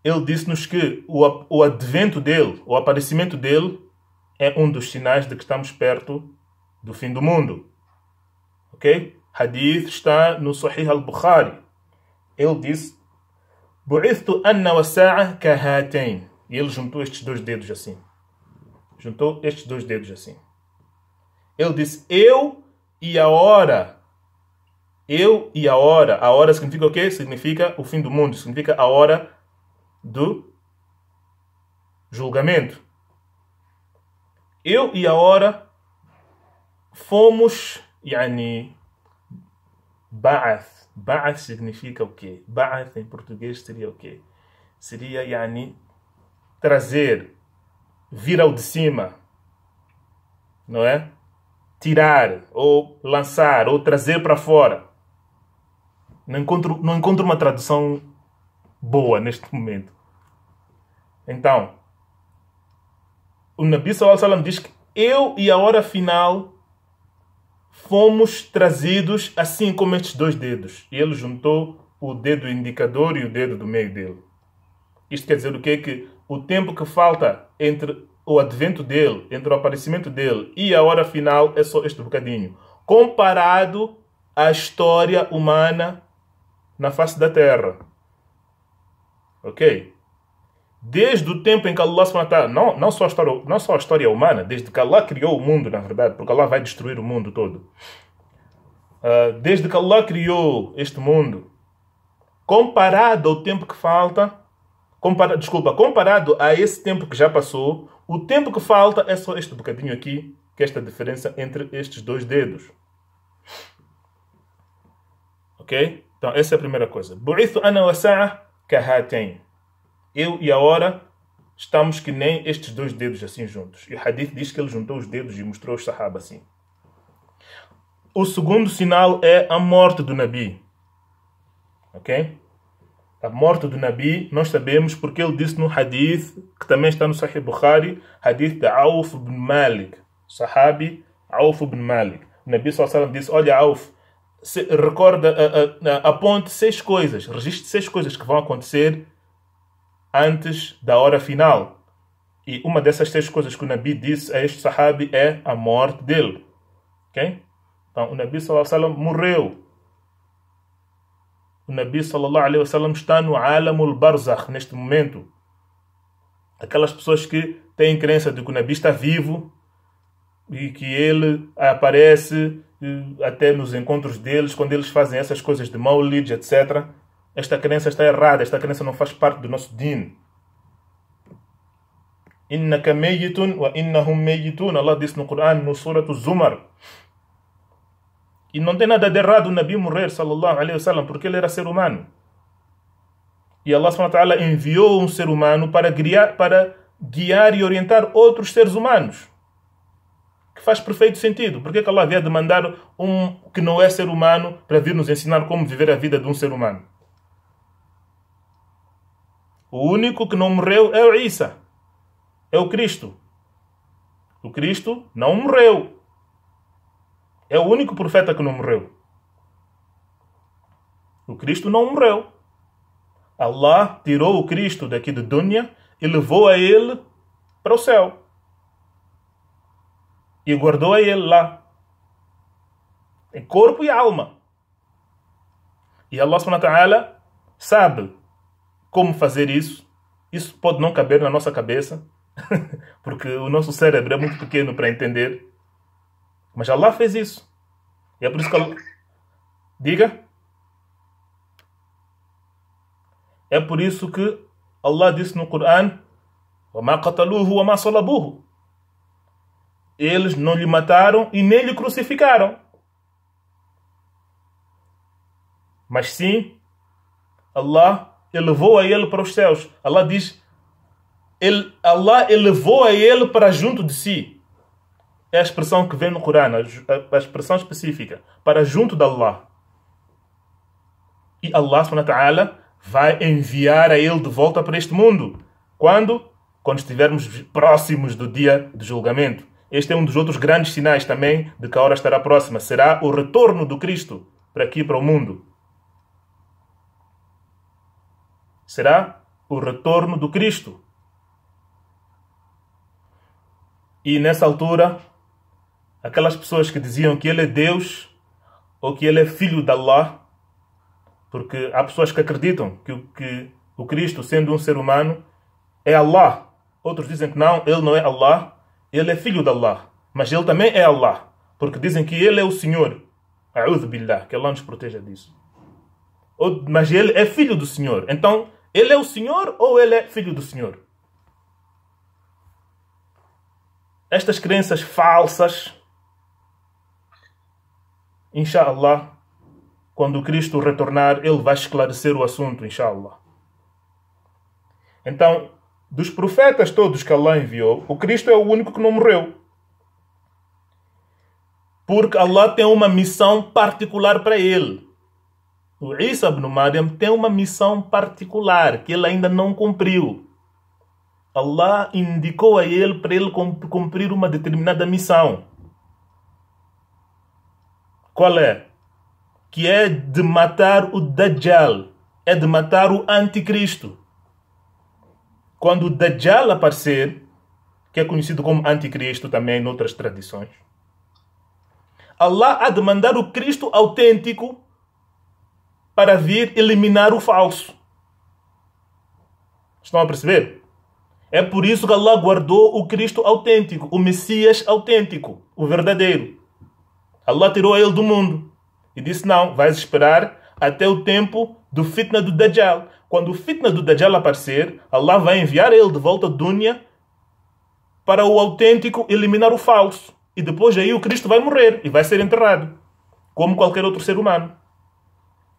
Ele disse-nos que o advento dele, o aparecimento dele, é um dos sinais de que estamos perto do fim do mundo. Ok? Hadith está no Sahih al-Bukhari. Ele disse: "Bu'ithtu anna wa sa'a kahatain." E ele juntou estes dois dedos assim. Juntou estes dois dedos assim. Ele disse: eu e a hora. Eu e a hora. A hora significa o quê? Significa o fim do mundo. Significa a hora do julgamento. Eu e a hora fomos, Ba'ath. Ba'ath significa o quê? Ba'ath em português seria o quê? Seria, trazer, vir ao de cima, não é? Tirar, ou lançar, ou trazer para fora. Não encontro uma tradução boa neste momento. Então, o Nabi sallallahu alaihi wasallam diz que eu e a hora final fomos trazidos assim como estes dois dedos. E ele juntou o dedo indicador e o dedo do meio dele. Isto quer dizer o quê? Que o tempo que falta entre o advento dele, entre o aparecimento dele e a hora final é só este bocadinho. Comparado à história humana na face da Terra. Ok? Desde o tempo em que Allah não só a história humana, desde que Allah criou o mundo, na verdade, porque Allah vai destruir o mundo todo. Desde que Allah criou este mundo, comparado ao tempo que falta, comparado a esse tempo que já passou, o tempo que falta é só este bocadinho aqui, que é esta diferença entre estes dois dedos. Ok? Então, essa é a primeira coisa. Bu'ithu ana wa sa'a kahatain. Eu e a hora estamos que nem estes dois dedos assim juntos. E o hadith diz que ele juntou os dedos e mostrou os sahaba assim. O segundo sinal é a morte do Nabi. Ok? A morte do Nabi, nós sabemos porque ele disse no hadith, que também está no Sahih Bukhari, hadith de Auf ibn Malik. Sahabi Auf ibn Malik. O Nabi sallallahu alaihi wasallam disse, olha Auf, aponte 6 coisas, registre 6 coisas que vão acontecer antes da hora final. E uma dessas 6 coisas que o Nabi disse a este sahabi é a morte dele. Ok? Então, o Nabi sallallahu alaihi wasallam morreu. O Nabi sallallahu alaihi wasallam está no Alamul Barzakh neste momento. Aquelas pessoas que têm crença de que o Nabi está vivo e que ele aparece até nos encontros deles, quando eles fazem essas coisas de Maulid, etc. Esta crença está errada. Esta crença não faz parte do nosso din. Innaka mayitun wa innahum mayitun. Allah disse no Coran, no Surah Zumar. E não tem nada de errado o Nabi morrer, sallallahu alaihi wasallam, porque ele era ser humano. E Allah subhanahu wa ta'ala enviou um ser humano para guiar e orientar outros seres humanos. Que faz perfeito sentido. Por que Allah havia de mandar um que não é ser humano para vir nos ensinar como viver a vida de um ser humano? O único que não morreu é o Isa. É o Cristo. O Cristo não morreu. É o único profeta que não morreu. O Cristo não morreu. Allah tirou o Cristo daqui de Dunya e levou a ele para o céu. E guardou a ele lá. Em corpo e alma. E Allah subhanahu wa ta'ala sabe como fazer isso. Isso pode não caber na nossa cabeça. Porque o nosso cérebro é muito pequeno para entender. Mas Allah fez isso. E é por isso que Allah... Diga. É por isso que Allah disse no Coran: وَمَا قَتَلُوهُ وَمَا صَلَبُوهُ. Eles não lhe mataram e nem lhe crucificaram. Mas sim, Allah elevou a ele para os céus. Allah diz, Allah elevou a ele para junto de si. É a expressão que vem no Corão, a expressão específica, para junto de Allah. E Allah subhanahu wa ta'ala vai enviar a ele de volta para este mundo. Quando? Quando estivermos próximos do dia do julgamento. Este é um dos outros grandes sinais também de que a hora estará próxima. Será o retorno do Cristo para aqui, para o mundo. Será o retorno do Cristo. E nessa altura, aquelas pessoas que diziam que ele é Deus ou que ele é filho de Allah, porque há pessoas que acreditam que o Cristo, sendo um ser humano, é Allah. Outros dizem que não, ele não é Allah, ele é filho de Allah. Mas ele também é Allah, porque dizem que ele é o Senhor. A'udhu billah, que Allah nos proteja disso. Mas ele é filho do Senhor. Então, ele é o Senhor ou ele é filho do Senhor? Estas crenças falsas, inshallah, quando o Cristo retornar, ele vai esclarecer o assunto, inshallah. Então, dos profetas todos que Allah enviou, o Cristo é o único que não morreu. Porque Allah tem uma missão particular para ele. O Isa ibn Maryam tem uma missão particular que ele ainda não cumpriu. Allah indicou a ele para ele cumprir uma determinada missão. Qual é? Que é de matar o Dajjal, é de matar o Anticristo. Quando o Dajjal aparecer, que é conhecido como Anticristo também em outras tradições, Allah há de mandar o Cristo autêntico para vir eliminar o falso. Estão a perceber? É por isso que Allah guardou o Cristo autêntico, o Messias autêntico, o verdadeiro. Allah tirou ele do mundo e disse: não, vais esperar até o tempo do fitna do Dajjal. Quando o fitna do Dajjal aparecer, Allah vai enviar ele de volta à Dunya para o autêntico eliminar o falso. E depois aí o Cristo vai morrer e vai ser enterrado, como qualquer outro ser humano.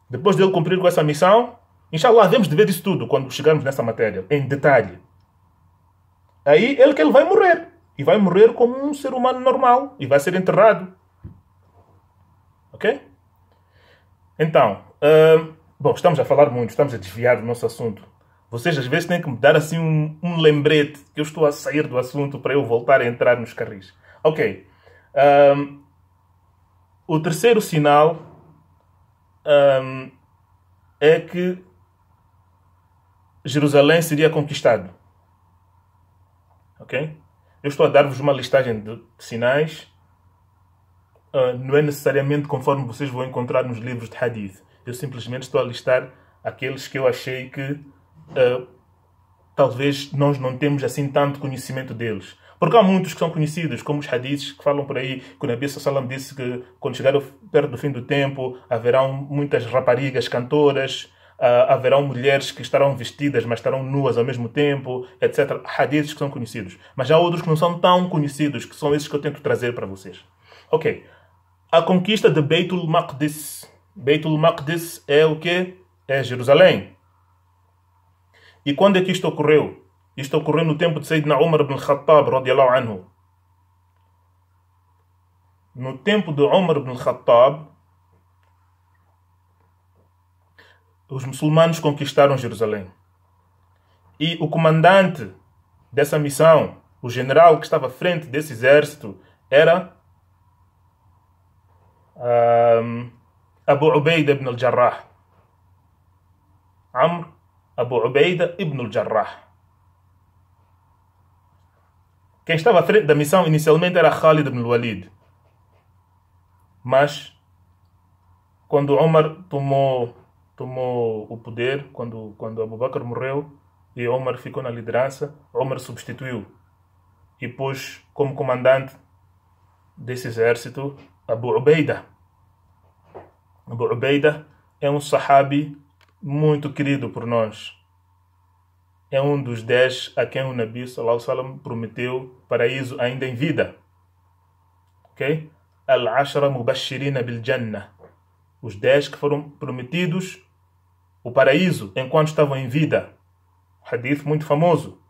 Depois dele cumprir com essa missão, inshallah, devemos de ver isso tudo quando chegarmos nessa matéria, em detalhe. Aí ele vai morrer. E vai morrer como um ser humano normal. E vai ser enterrado. Ok? Então, bom, estamos a falar muito, estamos a desviar do nosso assunto. Vocês às vezes têm que me dar assim um lembrete que eu estou a sair do assunto para eu voltar a entrar nos carris. Ok. O terceiro sinal é que Jerusalém seria conquistado. Ok? Eu estou a dar-vos uma listagem de sinais. Não é necessariamente conforme vocês vão encontrar nos livros de Hadith. Eu simplesmente estou a listar aqueles que eu achei que talvez nós não temos assim tanto conhecimento deles. Porque há muitos que são conhecidos, como os hadiths que falam por aí, que o Nabi Sallam disse que quando chegar perto do fim do tempo, haverão muitas raparigas cantoras, haverão mulheres que estarão vestidas, mas estarão nuas ao mesmo tempo, etc. Hadiths que são conhecidos. Mas há outros que não são tão conhecidos, que são esses que eu tento trazer para vocês. Ok. A conquista de Beitul Maqdis. Beitul Maqdis é o quê? É Jerusalém. E quando é que isto ocorreu? Isto ocorreu no tempo de Sayyidina Umar ibn Khattab, radiallahu anhu. No tempo de Umar ibn Khattab, os muçulmanos conquistaram Jerusalém. E o comandante dessa missão, o general que estava à frente desse exército, era Abu Ubaida ibn al-Jarrah. Amr Abu Ubaida ibn al-Jarrah. Quem estava à frente da missão inicialmente era Khalid ibn al-Walid. Mas, quando Omar tomou o poder, quando Abu Bakr morreu e Omar ficou na liderança, Omar substituiu e pôs como comandante desse exército Abu Ubaida. Abu Ubaida é um sahabi muito querido por nós. É um dos 10 a quem o Nabi Sallallahu Alaihi Wasallam prometeu paraíso ainda em vida. Ok? Al-Ashra Mubashirina bil Jannah. Os 10 que foram prometidos o paraíso enquanto estavam em vida. Hadith muito famoso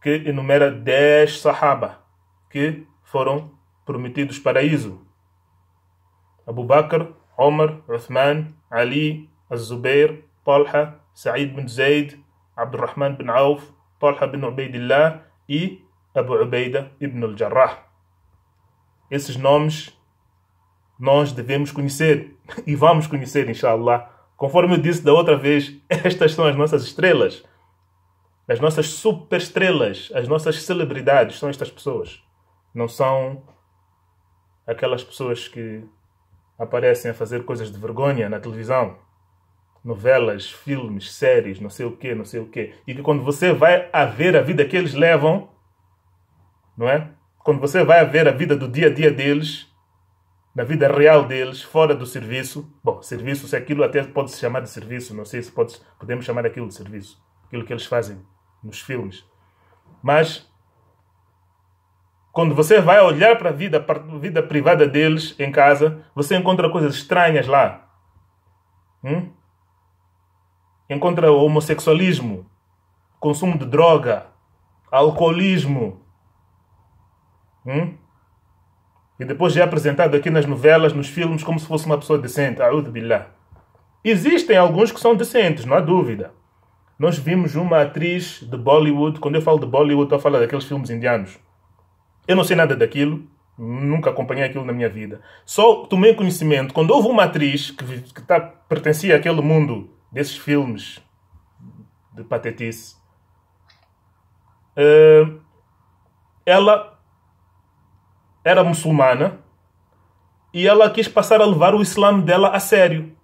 que enumera 10 sahaba que foram prometidos paraíso. Abu Bakr, Omar, Uthman, Ali, Az-Zubair, Talha, Sa'id bin Zayd, Abdurrahman bin Auf, Talha bin Ubaidillah e Abu Ubaida ibn al-Jarrah. Esses nomes nós devemos conhecer e vamos conhecer, inshallah. Conforme eu disse da outra vez, estas são as nossas estrelas, as nossas superestrelas, as nossas celebridades, são estas pessoas. Não são aquelas pessoas que aparecem a fazer coisas de vergonha na televisão, novelas, filmes, séries, não sei o quê, não sei o quê. E que quando você vai a ver a vida que eles levam, não é? Quando você vai a ver a vida do dia a dia deles, na vida real deles, fora do serviço. Bom, serviço, se aquilo até pode se chamar de serviço, não sei se podemos chamar aquilo de serviço, aquilo que eles fazem nos filmes. Mas, quando você vai olhar para a vida privada deles em casa, você encontra coisas estranhas lá. Encontra homossexualismo, consumo de droga, alcoolismo. E depois é apresentado aqui nas novelas, nos filmes, como se fosse uma pessoa decente. A'udhu billah. Existem alguns que são decentes, não há dúvida. nós vimos uma atriz de Bollywood. Quando eu falo de Bollywood, estou a falar daqueles filmes indianos. Eu não sei nada daquilo, nunca acompanhei aquilo na minha vida. Só tomei conhecimento quando houve uma atriz que pertencia àquele mundo desses filmes de patetice. Ela era muçulmana e ela quis passar a levar o Islã dela a sério.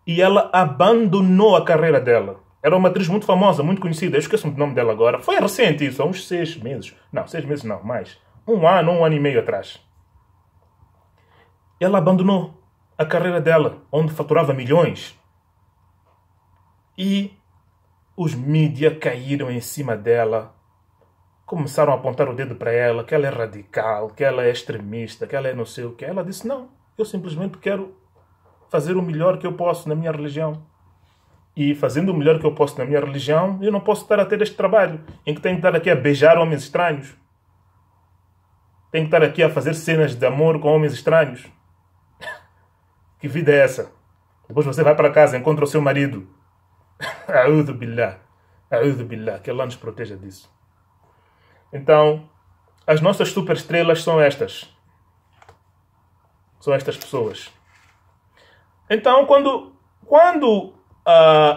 E ela abandonou a carreira dela. Era uma atriz muito famosa, muito conhecida. Eu esqueço o nome dela agora. Foi recente isso, há uns 6 meses. Não, 6 meses não, mais. Um ano e meio atrás. Ela abandonou a carreira dela, onde faturava milhões. E os mídias caíram em cima dela. Começaram a apontar o dedo para ela, que ela é radical, que ela é extremista, que ela é não sei o que. Ela disse, não, eu simplesmente quero fazer o melhor que eu posso na minha religião. E fazendo o melhor que eu posso na minha religião, eu não posso estar a ter este trabalho, em que tenho que estar aqui a beijar homens estranhos. Tenho que estar aqui a fazer cenas de amor com homens estranhos. Que vida é essa? Depois você vai para casa, encontra o seu marido. A'udhu billah. A'udhu billah. Que Allah nos proteja disso. Então, as nossas superestrelas são estas. São estas pessoas. Então, quando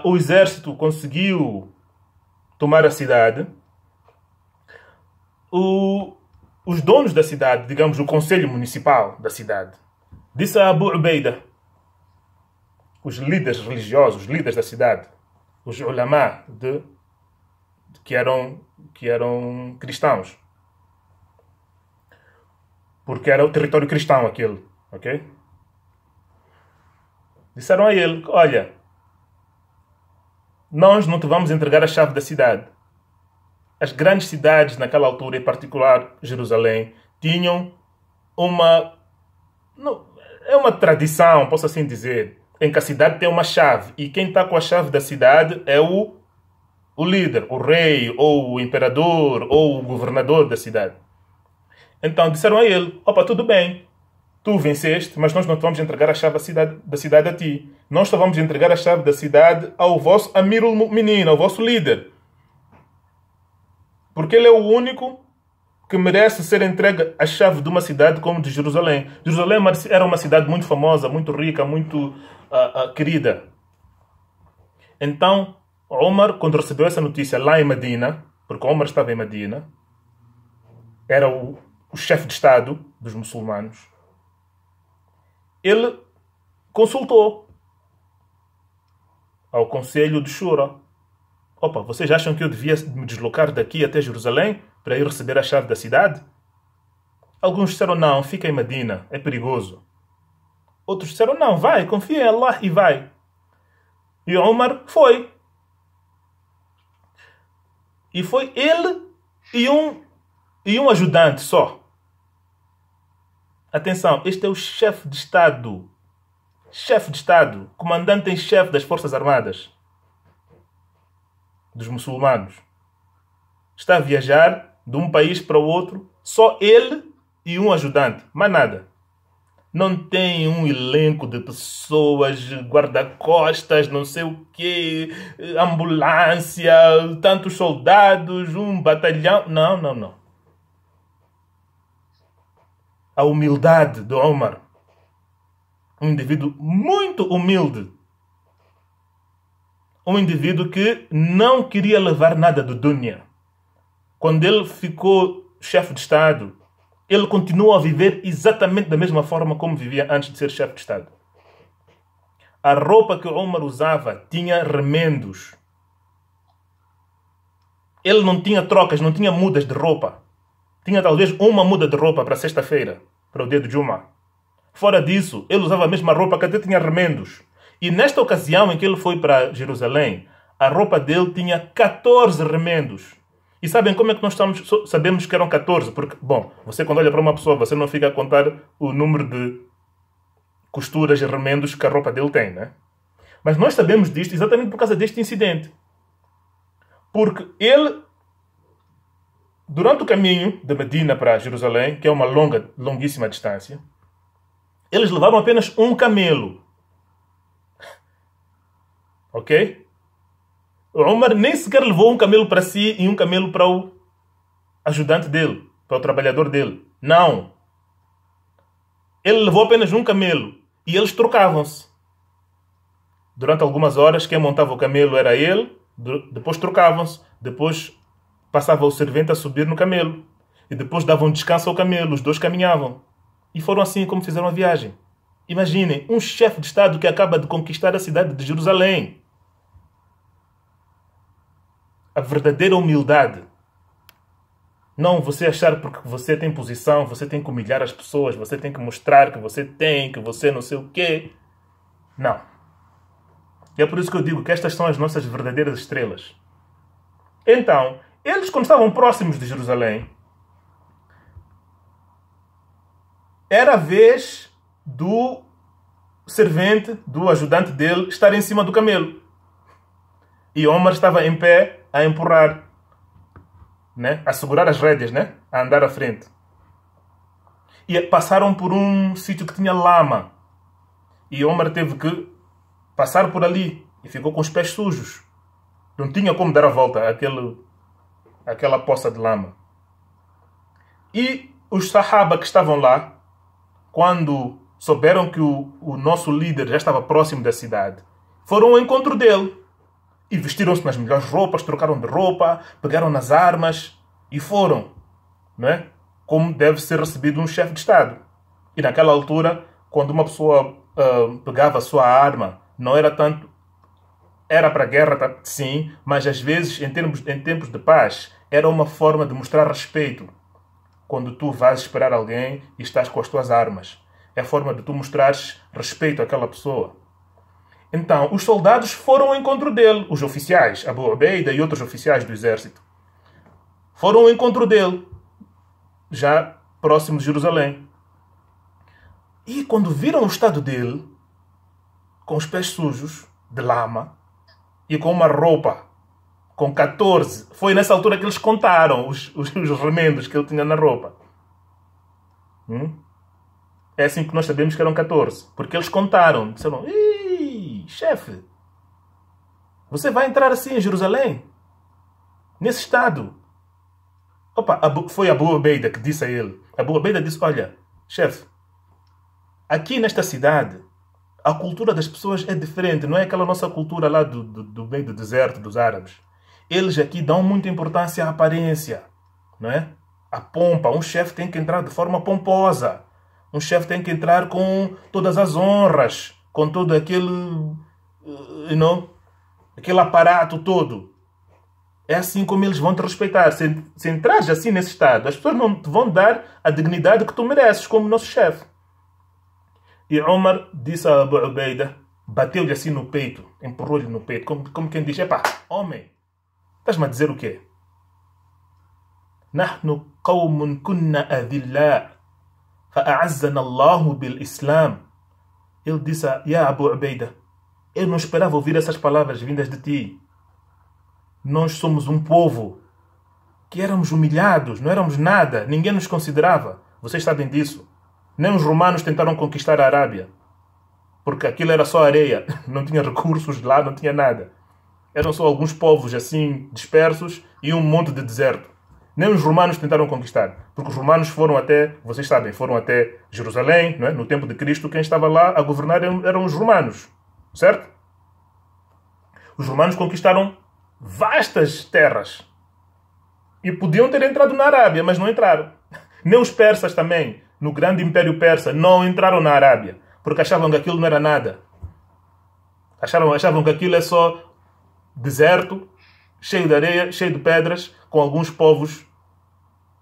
o exército conseguiu tomar a cidade, os donos da cidade, digamos, o conselho municipal da cidade, disse a Abu Ubaida, os líderes religiosos, os líderes da cidade, os ulama que eram cristãos, porque era o território cristão aquele, ok? Disseram a ele, olha, nós não te vamos entregar a chave da cidade. As grandes cidades naquela altura, em particular Jerusalém, tinham uma tradição, posso assim dizer, em que a cidade tem uma chave. E quem está com a chave da cidade é o líder, o rei, ou o imperador, ou o governador da cidade. Então disseram a ele, opa, tudo bem, tu venceste, mas nós não te vamos entregar a chave da cidade a ti. Nós só vamos entregar a chave da cidade ao vosso Amirul Mu'minin, ao vosso líder. Porque ele é o único que merece ser entregue a chave de uma cidade como de Jerusalém. Jerusalém era uma cidade muito famosa, muito rica, muito querida. Então, Omar, quando recebeu essa notícia lá em Medina, porque Omar estava em Medina, era o chefe de Estado dos muçulmanos, ele consultou ao conselho de Shura. Opa, vocês acham que eu devia me deslocar daqui até Jerusalém para ir receber a chave da cidade? Alguns disseram, não, fica em Medina, é perigoso. Outros disseram, não, vai, confia em Allah e vai. E Omar foi. E foi ele e um ajudante só. Atenção, este é o chefe de Estado. Chefe de Estado, comandante em chefe das Forças Armadas dos muçulmanos. Está a viajar de um país para o outro, só ele e um ajudante, mais nada. Não tem um elenco de pessoas, guarda-costas, não sei o quê, ambulância, tantos soldados, um batalhão. Não. A humildade de Omar. Um indivíduo muito humilde. Um indivíduo que não queria levar nada do dunya. Quando ele ficou chefe de Estado, ele continuou a viver exatamente da mesma forma como vivia antes de ser chefe de Estado. A roupa que Omar usava tinha remendos. Ele não tinha trocas, não tinha mudas de roupa. Tinha talvez uma muda de roupa para sexta-feira, para o dia de Juma. Fora disso, ele usava a mesma roupa que até tinha remendos. E nesta ocasião em que ele foi para Jerusalém, a roupa dele tinha 14 remendos. E sabem como é que nós sabemos que eram 14? Porque, bom, você quando olha para uma pessoa, você não fica a contar o número de costuras e remendos que a roupa dele tem, né? Mas nós sabemos disto exatamente por causa deste incidente. Porque ele, durante o caminho de Medina para Jerusalém, que é uma longuíssima distância, eles levaram apenas um camelo. Ok? O Umar nem sequer levou um camelo para si e um camelo para o ajudante dele, para o trabalhador dele. Não. Ele levou apenas um camelo e eles trocavam-se. Durante algumas horas, quem montava o camelo era ele, depois trocavam-se, depois passava o servente a subir no camelo e depois davam descanso ao camelo, os dois caminhavam. E foram assim como fizeram a viagem. Imaginem, um chefe de Estado que acaba de conquistar a cidade de Jerusalém. A verdadeira humildade. Não você achar porque você tem posição, você tem que humilhar as pessoas, você tem que mostrar que você tem, que você não sei o quê. Não. E é por isso que eu digo que estas são as nossas verdadeiras estrelas. Então, eles quando estavam próximos de Jerusalém, era a vez do servente, do ajudante dele, estar em cima do camelo. E Omar estava em pé a empurrar, né? A segurar as rédeas, né? A andar à frente. E passaram por um sítio que tinha lama. E Omar teve que passar por ali e ficou com os pés sujos. Não tinha como dar a volta àquela poça de lama. E os sahaba que estavam lá, quando souberam que o nosso líder já estava próximo da cidade, foram ao encontro dele. E vestiram-se nas melhores roupas, trocaram de roupa, pegaram nas armas e foram, não é? Como deve ser recebido um chefe de Estado. E naquela altura, quando uma pessoa pegava a sua arma, não era tanto... Era para a guerra, sim, mas às vezes, em tempos de paz, era uma forma de mostrar respeito. Quando tu vais esperar alguém e estás com as tuas armas. É a forma de tu mostrares respeito àquela pessoa. Então, os soldados foram ao encontro dele. Os oficiais, Abu Ubaida e outros oficiais do exército, foram ao encontro dele, já próximo de Jerusalém. E quando viram o estado dele, com os pés sujos de lama e com uma roupa com 14, foi nessa altura que eles contaram os remendos que ele tinha na roupa. É assim que nós sabemos que eram 14. Porque eles contaram. Disseram, chefe, você vai entrar assim em Jerusalém? Nesse estado? Opa, foi Abu Ubaida que disse a ele. Abu Ubaida disse, olha, chefe, aqui nesta cidade, a cultura das pessoas é diferente. Não é aquela nossa cultura lá do meio do deserto, dos árabes. Eles aqui dão muita importância à aparência. Não é? A pompa. Um chefe tem que entrar de forma pomposa. Um chefe tem que entrar com todas as honras. Com todo aquele... aquele aparato todo. É assim como eles vão te respeitar. Se entrares assim nesse estado, as pessoas não te vão dar a dignidade que tu mereces como nosso chefe. E Omar disse a Abu Ubaida, bateu-lhe assim no peito, empurrou-lhe no peito, como quem diz, epá, homem, estás-me a dizer o quê? Nahnu qawmun kunna adhilla, fa'azzana Allahu bil Islam. Ele disse a Abu Ubaida, eu não esperava ouvir essas palavras vindas de ti. Nós somos um povo que éramos humilhados, não éramos nada, ninguém nos considerava. Vocês sabem disso. Nem os romanos tentaram conquistar a Arábia. Porque aquilo era só areia. Não tinha recursos lá, não tinha nada. Eram só alguns povos assim dispersos e um monte de deserto. Nem os romanos tentaram conquistar. Porque os romanos foram até, vocês sabem, foram até Jerusalém, não é? No tempo de Cristo, quem estava lá a governar eram os romanos. Certo? Os romanos conquistaram vastas terras. E podiam ter entrado na Arábia, mas não entraram. Nem os persas também, no grande império persa, não entraram na Arábia. Porque achavam que aquilo não era nada. Achavam que aquilo é só deserto, cheio de areia, cheio de pedras, com alguns povos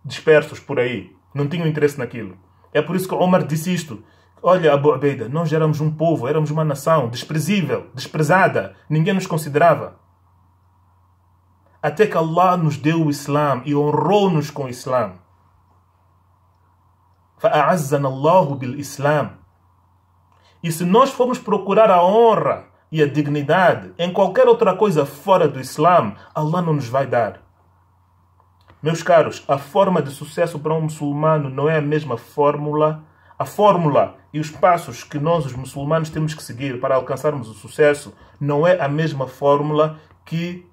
dispersos por aí. Não tinham interesse naquilo. É por isso que Omar disse isto. Olha, Abu Ubaida, nós éramos um povo, éramos uma nação desprezível, desprezada. Ninguém nos considerava. Até que Allah nos deu o Islã e honrou-nos com o Islã. فَأَعَزَّنَا اللَّهُ بِالْإِسْلَامِ. E se nós formos procurar a honra e a dignidade em qualquer outra coisa fora do Islã, Allah não nos vai dar. Meus caros, a forma de sucesso para um muçulmano não é a mesma fórmula. A fórmula e os passos que nós, os muçulmanos, temos que seguir para alcançarmos o sucesso não é a mesma fórmula que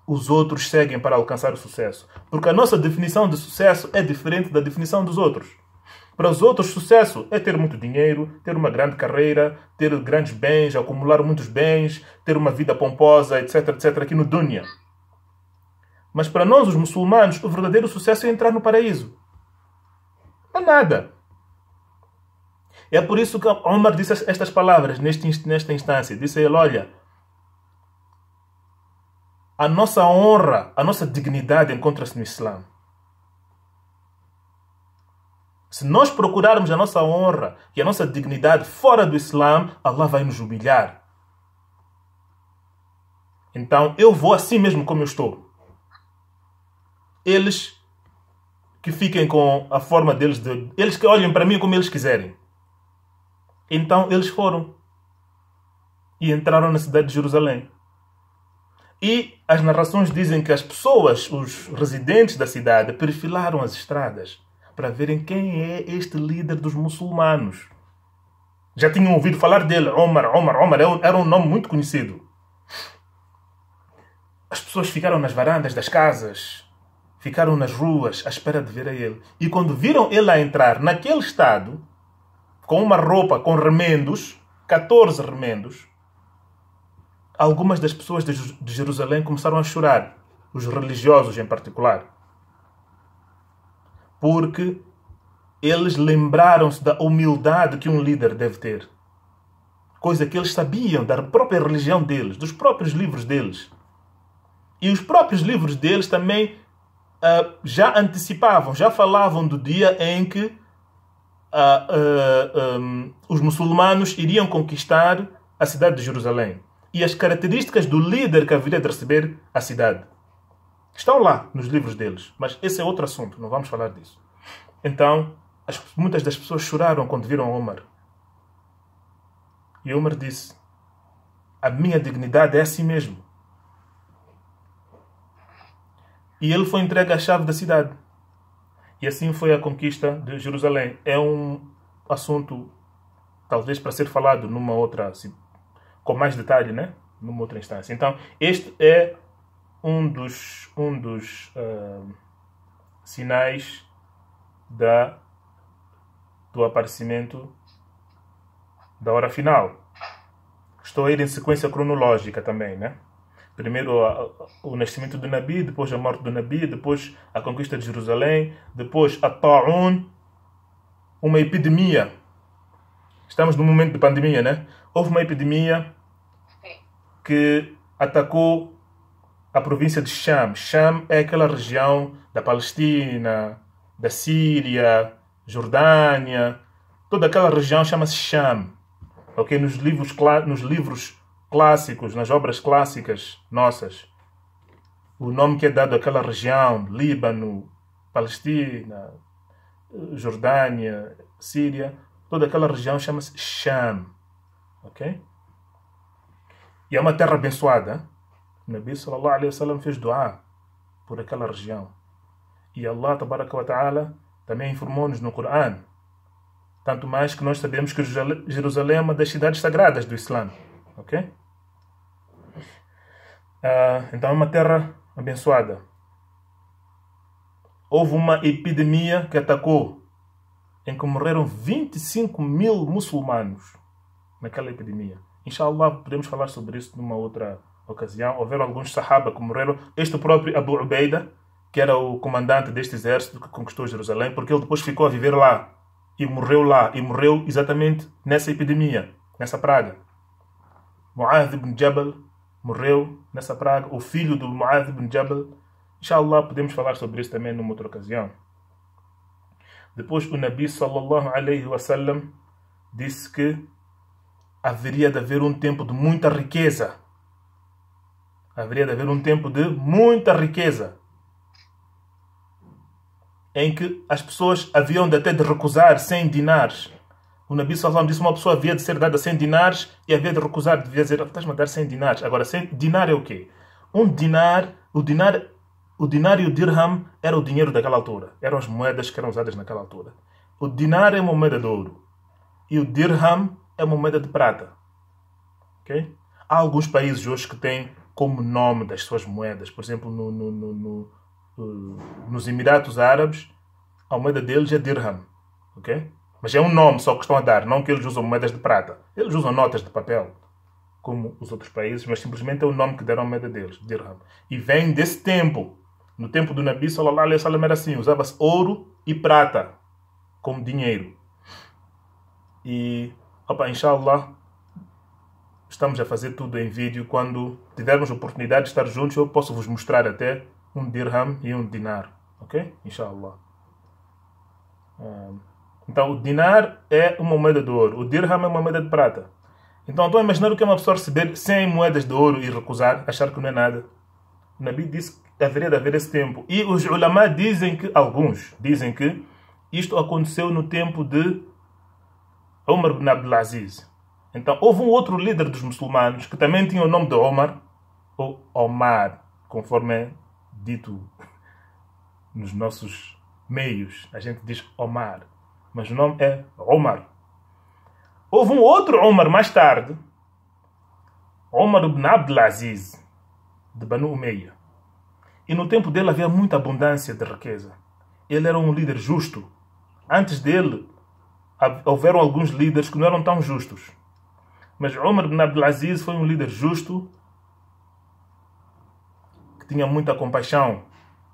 os outros seguem para alcançar o sucesso. Porque a nossa definição de sucesso é diferente da definição dos outros. Para os outros, sucesso é ter muito dinheiro, ter uma grande carreira, ter grandes bens, acumular muitos bens, ter uma vida pomposa, etc, etc, aqui no dunya. Mas para nós, os muçulmanos, o verdadeiro sucesso é entrar no paraíso. Não é nada. É por isso que Omar disse estas palavras nesta instância. Disse a ele, olha, a nossa honra, a nossa dignidade encontra-se no Islã. Se nós procurarmos a nossa honra e a nossa dignidade fora do Islã, Allah vai nos humilhar. Então, eu vou assim mesmo como eu estou. Eles que fiquem com a forma deles, eles que olhem para mim como eles quiserem. Então, eles foram e entraram na cidade de Jerusalém. E as narrações dizem que as pessoas, os residentes da cidade, perfilaram as estradas para verem quem é este líder dos muçulmanos. Já tinham ouvido falar dele, Omar era um nome muito conhecido. As pessoas ficaram nas varandas das casas, ficaram nas ruas à espera de ver a ele. E quando viram ele a entrar naquele estado, com uma roupa com remendos, 14 remendos, algumas das pessoas de Jerusalém começaram a chorar, os religiosos em particular. Porque eles lembraram-se da humildade que um líder deve ter. Coisa que eles sabiam da própria religião deles, dos próprios livros deles. E os próprios livros deles também já antecipavam, já falavam do dia em que os muçulmanos iriam conquistar a cidade de Jerusalém. E as características do líder que haveria de receber a cidade. Estão lá nos livros deles, mas esse é outro assunto, não vamos falar disso. Então, muitas das pessoas choraram quando viram Omar. E Omar disse, a minha dignidade é assim mesmo. E ele foi entregue a chave da cidade. E assim foi a conquista de Jerusalém. É um assunto, talvez, para ser falado numa outra, com mais detalhe, né? Numa outra instância. Então, este é um dos sinais do aparecimento da hora final. Estou a ir em sequência cronológica também, né? Primeiro o nascimento do Nabi, depois a morte do Nabi, depois a conquista de Jerusalém, depois a Ta'un, uma epidemia. Estamos num momento de pandemia, né? Houve uma epidemia que atacou a província de Sham. Sham é aquela região da Palestina, da Síria, Jordânia, toda aquela região chama-se Sham. Okay? Nos livros clássicos, nas obras clássicas nossas, o nome que é dado àquela região, Líbano, Palestina, Jordânia, Síria, toda aquela região chama-se Sham. Okay? E é uma terra abençoada. O Nabi sallallahu alaihi wasallam fez dua por aquela região. E Allah tabaraka wa ta'ala também informou-nos no Corão. Tanto mais que nós sabemos que Jerusalém é uma das cidades sagradas do Islã. Ok? Então é uma terra abençoada. Houve uma epidemia que atacou, em que morreram 25 mil muçulmanos naquela epidemia. Inshallah, podemos falar sobre isso numa outra ocasião. Houveram alguns sahaba que morreram. Este próprio Abu Ubaida, que era o comandante deste exército que conquistou Jerusalém, porque ele depois ficou a viver lá. E morreu lá. E morreu exatamente nessa epidemia, nessa praga. Mu'adh ibn Jabal morreu nessa praga. O filho do Mu'adh ibn Jabal. Inshallah, podemos falar sobre isso também numa outra ocasião. Depois o Nabi sallallahu alaihi wasallam disse que haveria de haver um tempo de muita riqueza. Haveria de haver um tempo de muita riqueza, em que as pessoas haviam de até de recusar 100 dinares. O Nabi sallallahu disse que uma pessoa havia de ser dada 100 dinares e havia de recusar, devia dizer, estás-me a dar 100 dinares. Agora, 100 dinar é o quê? O dinar e o dirham era o dinheiro daquela altura. Eram as moedas que eram usadas naquela altura. O dinar é uma moeda de ouro. E o dirham é uma moeda de prata. Okay? Há alguns países hoje que têm como nome das suas moedas. Por exemplo, nos Emirados Árabes, a moeda deles é dirham. Okay? Mas é um nome só que estão a dar, não que eles usam moedas de prata. Eles usam notas de papel, como os outros países, mas simplesmente é o nome que deram à moeda deles, dirham. E vem desse tempo. No tempo do Nabi sallallahu alaihi wasallam era assim, usava-se ouro e prata como dinheiro. E, inshallah, estamos a fazer tudo em vídeo. Quando tivermos a oportunidade de estar juntos, eu posso vos mostrar até um dirham e um dinar. Ok? Inshallah. Então, o dinar é uma moeda de ouro. O dirham é uma moeda de prata. Então, estou a imaginar o que é uma pessoa receber 100 moedas de ouro e recusar, achar que não é nada. O Nabi disse que haveria de haver esse tempo. E os ulama dizem que, alguns dizem que isto aconteceu no tempo de Umar ibn Abdulaziz. Então, houve um outro líder dos muçulmanos que também tinha o nome de Omar, ou Omar, conforme é dito nos nossos meios. A gente diz Omar, mas o nome é Omar. Houve um outro Omar mais tarde, Omar ibn Abdulaziz, de Banu Umayya. E no tempo dele havia muita abundância de riqueza. Ele era um líder justo. Antes dele, houveram alguns líderes que não eram tão justos. Mas Omar ibn Abdulaziz foi um líder justo, que tinha muita compaixão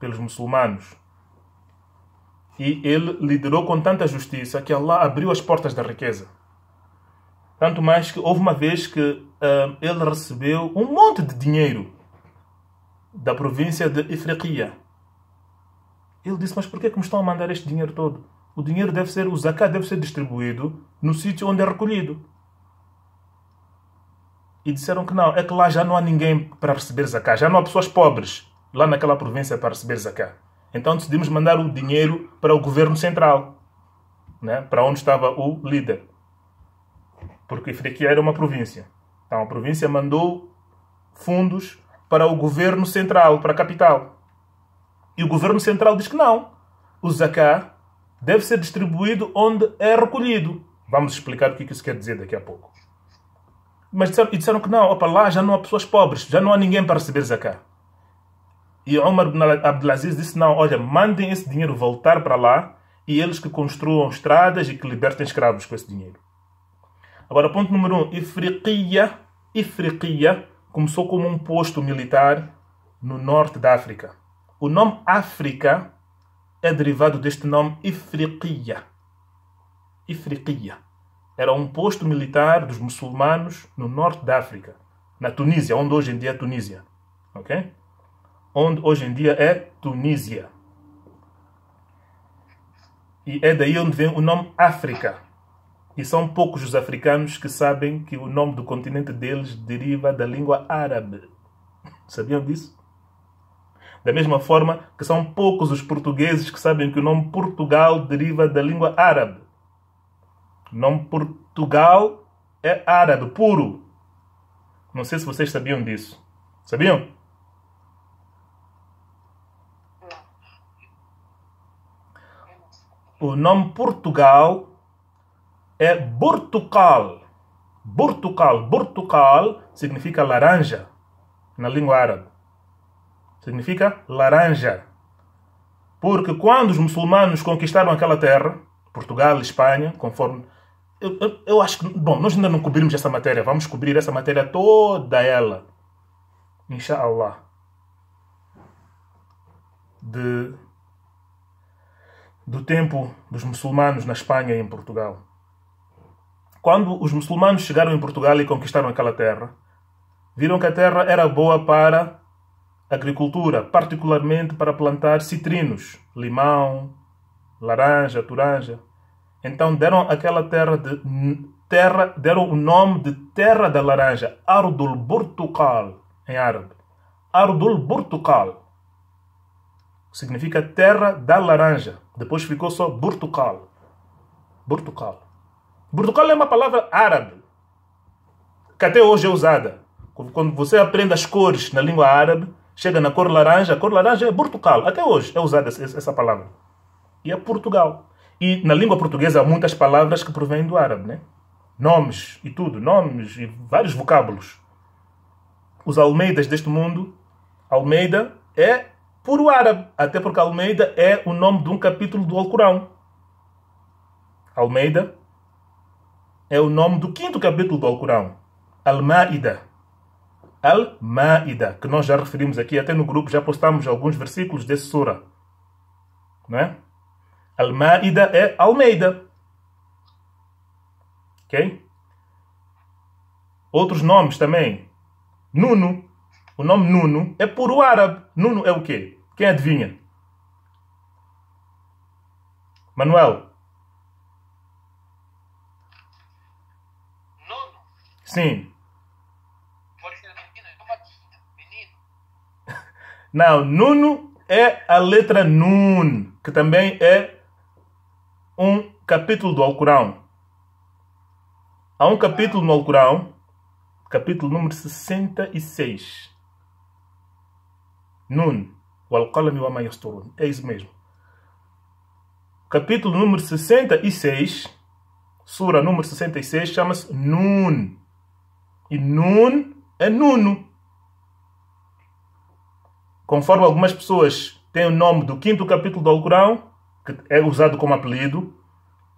pelos muçulmanos. E ele liderou com tanta justiça que Allah abriu as portas da riqueza. Tanto mais que houve uma vez que ele recebeu um monte de dinheiro da província de Ifriqiya. Ele disse, mas por que me estão a mandar este dinheiro todo? O dinheiro deve ser, o zakat deve ser distribuído no sítio onde é recolhido. E disseram que não, é que lá já não há ninguém para receber zakat, já não há pessoas pobres lá naquela província para receber zakat. Então decidimos mandar o dinheiro para o governo central, né? Para onde estava o líder. Porque Ifriqiya era uma província. Então a província mandou fundos para o governo central, para a capital. E o governo central diz que não. O zakat deve ser distribuído onde é recolhido. Vamos explicar o que isso quer dizer daqui a pouco. Mas disseram que não, lá já não há pessoas pobres, já não há ninguém para receber zakat. E Omar ibn Abdulaziz disse, não, olha, mandem esse dinheiro voltar para lá e eles que construam estradas e que libertem escravos com esse dinheiro. Agora, ponto número 1. Ifriqiya começou como um posto militar no norte da África. O nome África é derivado deste nome Ifriqiya. Ifriqiya. Era um posto militar dos muçulmanos no norte da África. Na Tunísia, onde hoje em dia é Tunísia. Ok? Onde hoje em dia é Tunísia. E é daí onde vem o nome África. E são poucos os africanos que sabem que o nome do continente deles deriva da língua árabe. Sabiam disso? Da mesma forma que são poucos os portugueses que sabem que o nome Portugal deriva da língua árabe. O nome Portugal é árabe, puro. Não sei se vocês sabiam disso. Sabiam? O nome Portugal é Bortucal. Bortucal. Bortucal significa laranja na língua árabe. Significa laranja. Porque quando os muçulmanos conquistaram aquela terra, Portugal e Espanha, conforme... Eu acho que... Bom, nós ainda não cobrimos essa matéria. Vamos cobrir essa matéria toda ela. Inshallah. Do tempo dos muçulmanos na Espanha e em Portugal. Quando os muçulmanos chegaram em Portugal e conquistaram aquela terra, viram que a terra era boa para agricultura, particularmente para plantar citrinos, limão, laranja, toranja. Então deram aquela deram o nome de Terra da Laranja, Ardul Bortucal, em árabe. Ardul Bortucal significa Terra da Laranja. Depois ficou só Bortucal. Bortucal. Bortucal é uma palavra árabe que até hoje é usada. Quando você aprende as cores na língua árabe, chega na cor laranja, a cor laranja é Bortucal. Até hoje é usada essa palavra. E é Portugal. E na língua portuguesa há muitas palavras que provêm do árabe, né? Nomes e tudo, nomes e vários vocábulos os Almeidas deste mundo, Almeida é puro árabe, até porque Almeida é o nome de um capítulo do Alcorão. Almeida é o nome do 5º capítulo do Alcorão, Al-Ma'idah. Al-Ma'idah, que nós já referimos aqui, até no grupo já postamos alguns versículos desse sura. Não é? Al-Ma'idah é Almeida. Ok? Outros nomes também. Nuno. O nome Nuno é puro árabe. Nuno é o quê? Quem adivinha? Manuel. Nuno. Sim. Pode ser menino. É uma menino. Não, Nuno é a letra Nun, que também é um capítulo do Alcorão. Há um capítulo no Alcorão, capítulo número 66. Nun, wal-qalami wa ma yasturun. É isso mesmo. Capítulo número 66, sura número 66, chama-se Nun. E Nun é Nuno. Conforme algumas pessoas têm o nome do 5º capítulo do Alcorão, que é usado como apelido,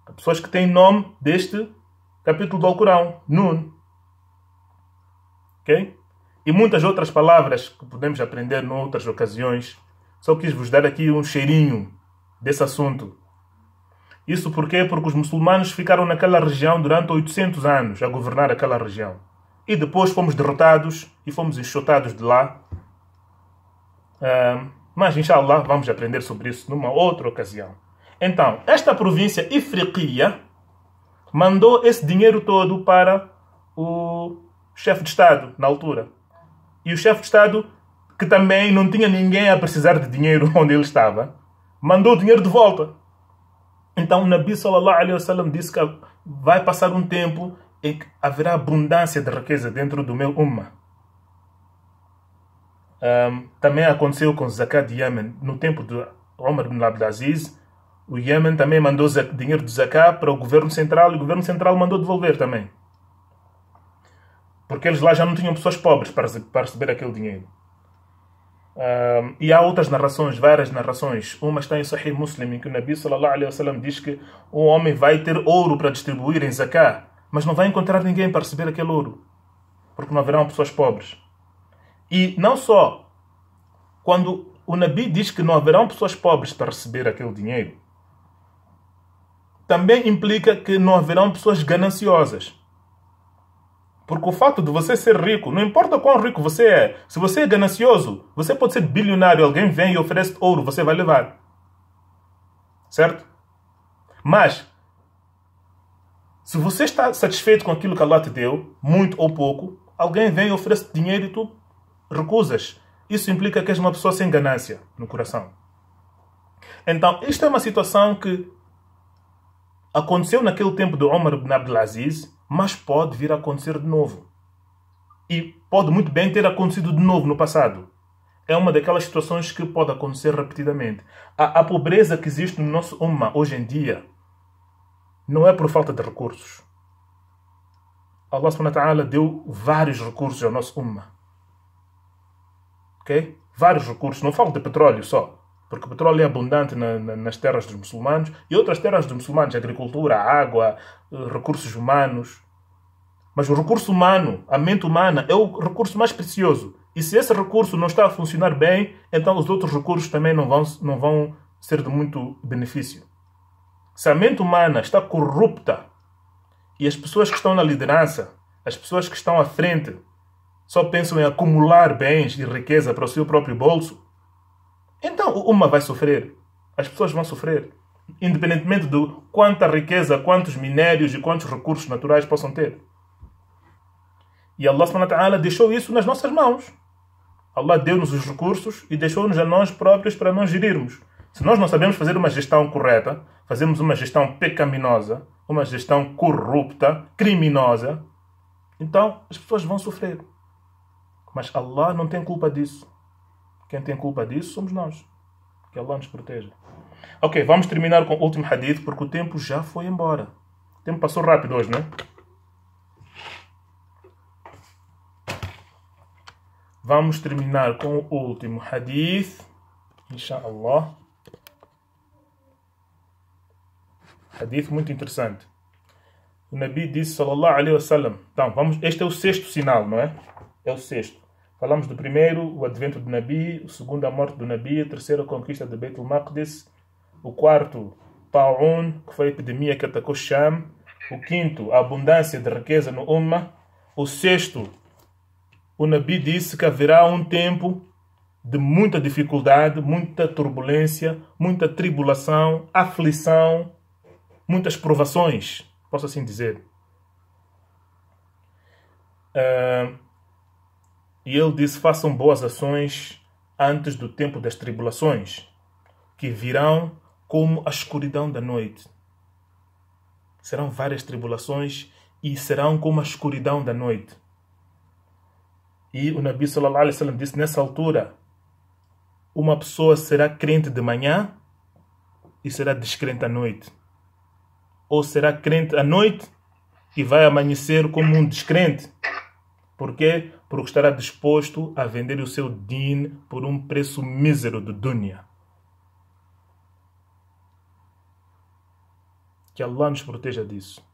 há pessoas que têm nome deste capítulo do Alcorão, Nun. Ok? E muitas outras palavras que podemos aprender em outras ocasiões. Só quis vos dar aqui um cheirinho desse assunto. Isso porquê? Porque os muçulmanos ficaram naquela região durante 800 anos a governar aquela região. E depois fomos derrotados e fomos enxotados de lá. Mas, inshallah, vamos aprender sobre isso numa outra ocasião. Então, esta província Ifriqiya mandou esse dinheiro todo para o chefe de Estado, na altura. E o chefe de Estado, que também não tinha ninguém a precisar de dinheiro onde ele estava, mandou o dinheiro de volta. Então, o Nabi sallallahu alaihi wasallam disse que vai passar um tempo em que haverá abundância de riqueza dentro do meu ummah. Também aconteceu com Zakat de Yemen. No tempo de Umar ibn Abdulaziz, o Yemen também mandou dinheiro de Zakat para o governo central e o governo central mandou devolver também. Porque eles lá já não tinham pessoas pobres para receber aquele dinheiro. E há outras narrações, várias narrações. Uma está em Sahih Muslim, em que o Nabi sallallahu alaihi wasallam diz que um homem vai ter ouro para distribuir em Zakat, mas não vai encontrar ninguém para receber aquele ouro, porque não haverão pessoas pobres. E não só, quando o Nabi diz que não haverão pessoas pobres para receber aquele dinheiro, também implica que não haverão pessoas gananciosas. Porque o fato de você ser rico, não importa quão rico você é, se você é ganancioso, você pode ser bilionário, alguém vem e oferece ouro, você vai levar. Certo? Mas, se você está satisfeito com aquilo que Allah te deu, muito ou pouco, alguém vem e oferece dinheiro e tu recusas. Isso implica que és uma pessoa sem ganância no coração. Então, isto é uma situação que aconteceu naquele tempo de Umar ibn Abdulaziz, mas pode vir a acontecer de novo. E pode muito bem ter acontecido de novo no passado. É uma daquelas situações que pode acontecer repetidamente. A pobreza que existe no nosso ummah hoje em dia não é por falta de recursos. Allah subhanahu wa ta'ala deu vários recursos ao nosso ummah. Ok? Vários recursos. Não falo de petróleo só. Porque o petróleo é abundante nas terras dos muçulmanos e outras terras dos muçulmanos, agricultura, água, recursos humanos. Mas o recurso humano, a mente humana, é o recurso mais precioso. E se esse recurso não está a funcionar bem, então os outros recursos também não vão ser de muito benefício. Se a mente humana está corrupta e as pessoas que estão na liderança, as pessoas que estão à frente, só pensam em acumular bens e riqueza para o seu próprio bolso, então o ummah vai sofrer. As pessoas vão sofrer. Independentemente de quanta riqueza, quantos minérios e quantos recursos naturais possam ter. E Allah subhanahu wa ta'ala deixou isso nas nossas mãos. Allah deu-nos os recursos e deixou-nos a nós próprios para nós gerirmos. Se nós não sabemos fazer uma gestão correta, fazemos uma gestão pecaminosa, uma gestão corrupta, criminosa, então as pessoas vão sofrer. Mas Allah não tem culpa disso. Quem tem culpa disso somos nós. Que Allah nos proteja. Ok, vamos terminar com o último hadith, porque o tempo já foi embora. O tempo passou rápido hoje, não é? vamos terminar com o último hadith, inshallah. Hadith muito interessante. O Nabi disse, sallallahu alaihi wasallam. Então, este é o sexto sinal, não é? É o sexto. Falamos do primeiro, o advento do Nabi. O segundo, a morte do Nabi. O terceiro, a conquista de Beit al-Maqdis. O quarto, Ta'un, que foi a epidemia que atacou Sham. O quinto, a abundância de riqueza no Ummah. O sexto, o Nabi disse que haverá um tempo de muita dificuldade, muita turbulência, muita tribulação, aflição, muitas provações, posso assim dizer. E ele disse, façam boas ações antes do tempo das tribulações, que virão como a escuridão da noite. Serão várias tribulações e serão como a escuridão da noite. E o Nabi sallallahu alaihi wasallam disse, nessa altura, uma pessoa será crente de manhã e será descrente à noite. Ou será crente à noite e vai amanhecer como um descrente. Por quê? Porque estará disposto a vender o seu din por um preço mísero de dunya. Que Allah nos proteja disso.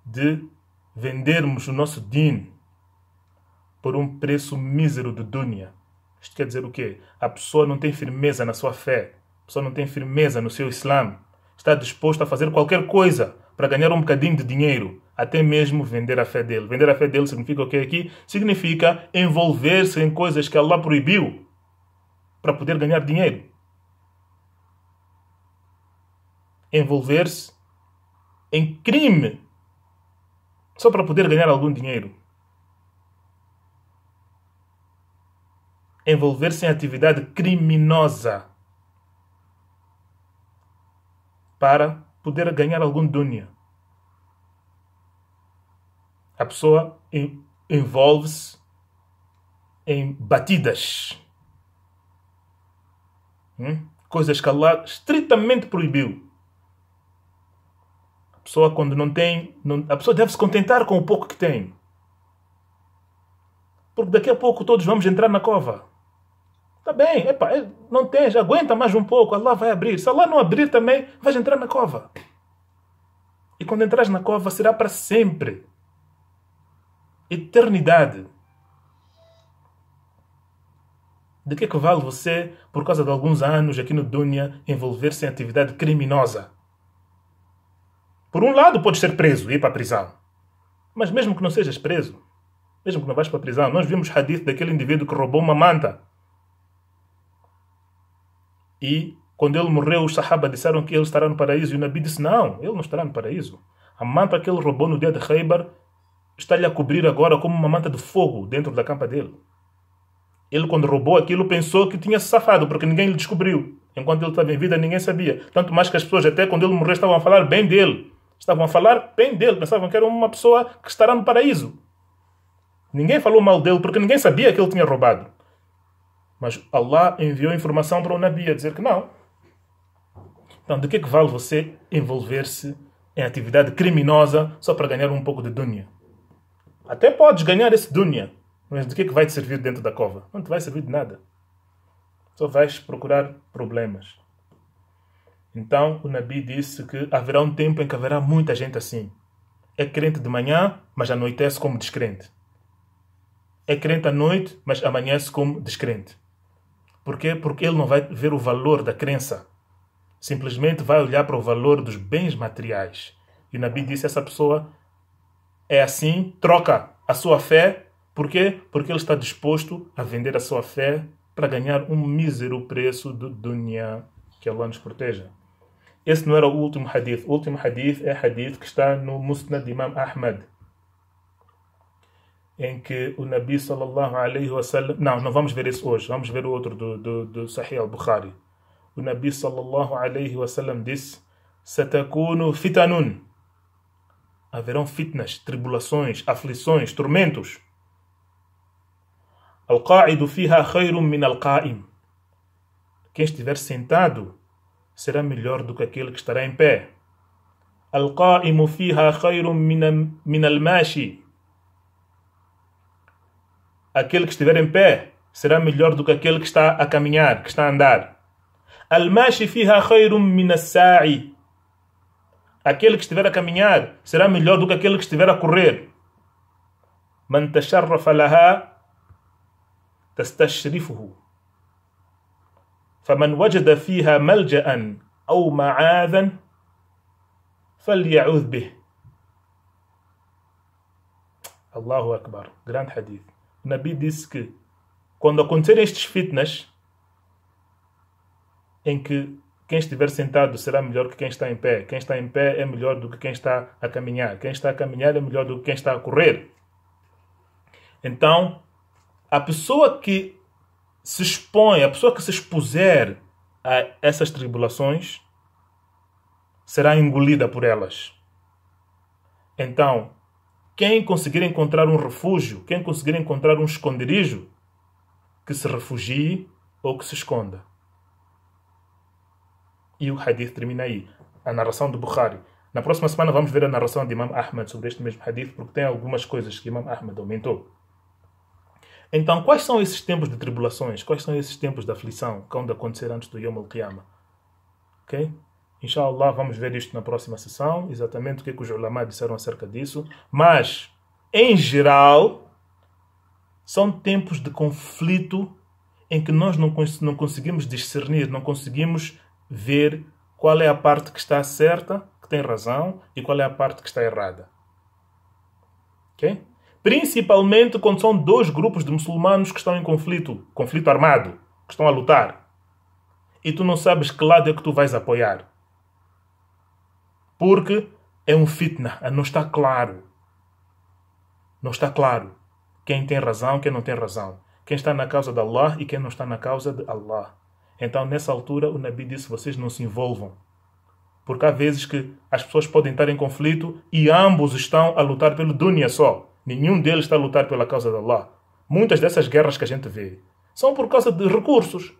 De vendermos o nosso din por um preço mísero de dunya. Isto quer dizer o quê? A pessoa não tem firmeza na sua fé. A pessoa não tem firmeza no seu Islã. Está disposto a fazer qualquer coisa para ganhar um bocadinho de dinheiro. Até mesmo vender a fé dele. Vender a fé dele significa o que aqui? Significa envolver-se em coisas que Allah proibiu para poder ganhar dinheiro. Envolver-se em crime só para poder ganhar algum dinheiro. Envolver-se em atividade criminosa para poder ganhar algum dunya. A pessoa envolve-se em batidas. Coisas que Allah estritamente proibiu. A pessoa quando não tem... a pessoa deve se contentar com o pouco que tem. Porque daqui a pouco todos vamos entrar na cova. Está bem, não tens, aguenta mais um pouco, Allah vai abrir. Se Allah não abrir também, vais entrar na cova. E quando entras na cova será para sempre. Eternidade. De que vale você, por causa de alguns anos aqui no dunya, envolver-se em atividade criminosa? Por um lado, podes ser preso e ir para a prisão. Mas mesmo que não sejas preso, mesmo que não vais para a prisão, nós vimos hadith daquele indivíduo que roubou uma manta. E quando ele morreu, os sahaba disseram que ele estará no paraíso. E o Nabi disse, não, ele não estará no paraíso. A manta que ele roubou no dia de Khaybar está-lhe a cobrir agora como uma manta de fogo dentro da campa dele. Ele, quando roubou aquilo, pensou que tinha se safado, porque ninguém lhe descobriu. Enquanto ele estava em vida, ninguém sabia. Tanto mais que as pessoas, até quando ele morreu, estavam a falar bem dele. Estavam a falar bem dele. Pensavam que era uma pessoa que estará no paraíso. Ninguém falou mal dele, porque ninguém sabia que ele tinha roubado. Mas Allah enviou informação para o Nabi a dizer que não. Então, de que vale você envolver-se em atividade criminosa só para ganhar um pouco de dunya? Até podes ganhar esse dunya, mas de que vai te servir dentro da cova? Não te vai servir de nada. Só vais procurar problemas. Então, o Nabi disse que haverá um tempo em que haverá muita gente assim. É crente de manhã, mas anoitece como descrente. É crente à noite, mas amanhece como descrente. Por quê? Porque ele não vai ver o valor da crença. Simplesmente vai olhar para o valor dos bens materiais. E o Nabi disse, essa pessoa é assim, troca a sua fé. Por quê? Porque ele está disposto a vender a sua fé para ganhar um mísero preço do dunya. Que Allah nos proteja. Esse não era o último hadith. O último hadith é hadith que está no Musnad de Imam Ahmad, em que o Nabi sallallahu alaihi wasallam... Não vamos ver esse hoje. Vamos ver o outro do Sahih al-Bukhari. O Nabi sallallahu alaihi wasallam disse, Satakunu fitanun. Haverão fitnas, tribulações, aflições, tormentos. Al-qa'idu fiha khayrun min al-qa'im. Quem estiver sentado será melhor do que aquele que estará em pé. Al-qa'imu fiha khayrun min al-mashi. aquele que estiver em pé será melhor do que aquele que está a caminhar, que está a andar. Al-mashi fiha khayrun min as-sa'i. Aquele que estiver a caminhar será melhor do que aquele que estiver a correr. Man tasharrafa laha tastashrifuhu. Faman wajada fiha malja'an aw ma'adhan falya'udh bih. Allahu Akbar. Grande hadith. O Nabi disse que quando acontecerem estes fitnas, em que quem estiver sentado será melhor que quem está em pé. Quem está em pé é melhor do que quem está a caminhar. Quem está a caminhar é melhor do que quem está a correr. Então, a pessoa que se expõe, a pessoa que se expuser a essas tribulações, será engolida por elas. Então, quem conseguir encontrar um refúgio, quem conseguir encontrar um esconderijo, que se refugie ou que se esconda. E o hadith termina aí. A narração do Bukhari. Na próxima semana vamos ver a narração de Imam Ahmad sobre este mesmo hadith, porque tem algumas coisas que Imam Ahmad aumentou. Então, quais são esses tempos de tribulações? Quais são esses tempos de aflição que hão de acontecer antes do Yom Al-Qiyamah? Ok? Inshallah, vamos ver isto na próxima sessão, exatamente o que os ulama disseram acerca disso. Mas, em geral, são tempos de conflito em que nós não conseguimos discernir, não conseguimos ver qual é a parte que está certa, que tem razão, e qual é a parte que está errada. Ok? Principalmente quando são dois grupos de muçulmanos que estão em conflito armado, que estão a lutar. E tu não sabes que lado é que tu vais apoiar. Porque é um fitna, não está claro. Não está claro quem tem razão, quem não tem razão. Quem está na causa de Allah e quem não está na causa de Allah. Então, nessa altura, o Nabi disse, vocês não se envolvam. Porque há vezes que as pessoas podem estar em conflito e ambos estão a lutar pelo dunya só. Nenhum deles está a lutar pela causa de Allah. Muitas dessas guerras que a gente vê são por causa de recursos.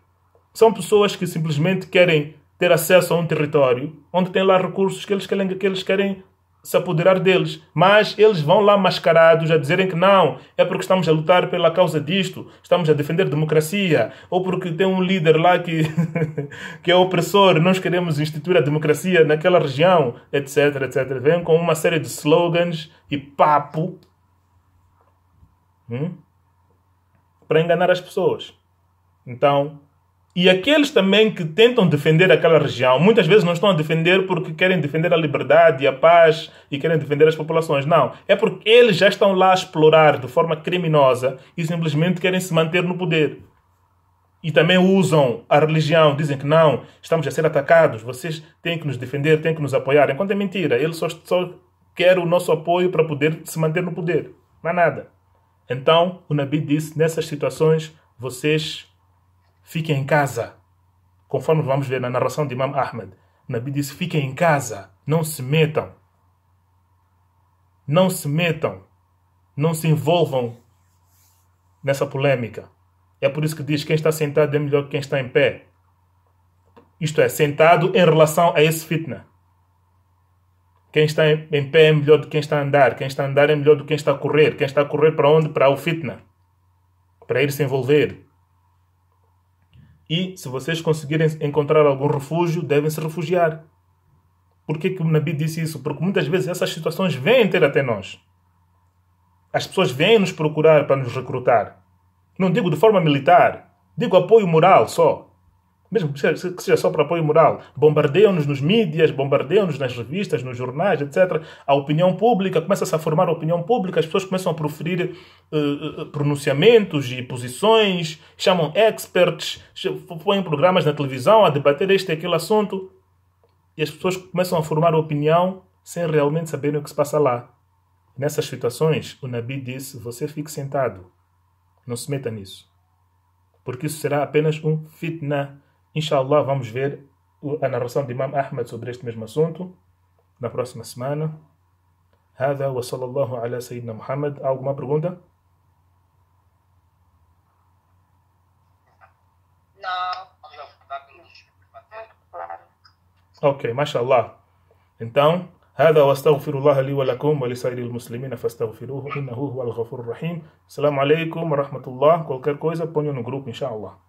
São pessoas que simplesmente querem ter acesso a um território onde tem lá recursos que eles querem se apoderar deles. Mas eles vão lá mascarados a dizerem que não, é porque estamos a lutar pela causa disto, estamos a defender democracia, ou porque tem um líder lá que, que é opressor, nós queremos instituir a democracia naquela região, etc, etc. Vêm com uma série de slogans e papo para enganar as pessoas. Então, e aqueles também que tentam defender aquela região, muitas vezes não estão a defender porque querem defender a liberdade e a paz e querem defender as populações. Não, é porque eles já estão lá a explorar de forma criminosa e simplesmente querem se manter no poder. E também usam a religião, dizem que não, estamos a ser atacados, vocês têm que nos defender, têm que nos apoiar. Enquanto é mentira, eles só querem o nosso apoio para poder se manter no poder. Não há nada. Então, o Nabi disse, nessas situações, vocês fiquem em casa. Conforme vamos ver na narração de Imam Ahmad. O Nabi disse, fiquem em casa. Não se metam. Não se metam. Não se envolvam nessa polêmica. É por isso que diz, quem está sentado é melhor que quem está em pé. Isto é, sentado em relação a esse fitna. Quem está em pé é melhor do que quem está a andar. Quem está a andar é melhor do que quem está a correr. Quem está a correr para onde? Para o fitna. Para ir se envolver. E se vocês conseguirem encontrar algum refúgio, devem se refugiar. Por que o Nabi disse isso? Porque muitas vezes essas situações vêm ter até nós. As pessoas vêm nos procurar para nos recrutar. Não digo de forma militar, digo apoio moral só. Mesmo que seja só para apoio moral. Bombardeiam-nos nos mídias, bombardeiam-nos nas revistas, nos jornais, etc. A opinião pública, começa-se a formar a opinião pública, as pessoas começam a proferir pronunciamentos e posições, chamam experts, põem programas na televisão a debater este e aquele assunto. E as pessoas começam a formar opinião sem realmente saberem o que se passa lá. Nessas situações, o Nabi disse, você fique sentado. Não se meta nisso. Porque isso será apenas um fitna. Inshallah, vamos ver a narração de Imam Ahmad sobre este mesmo assunto na próxima semana. Hada wa sallallahu ala sayyidina Muhammad. Alguma pergunta? Não. Ok, Ok, mashallah. Então, هذا واستغفر الله لي ولكم ولسائر المسلمين فاستغفروه إنه هو الغفور الرحيم. السلام عليكم ورحمة الله. Qualquer coisa ponha no grupo, inshallah.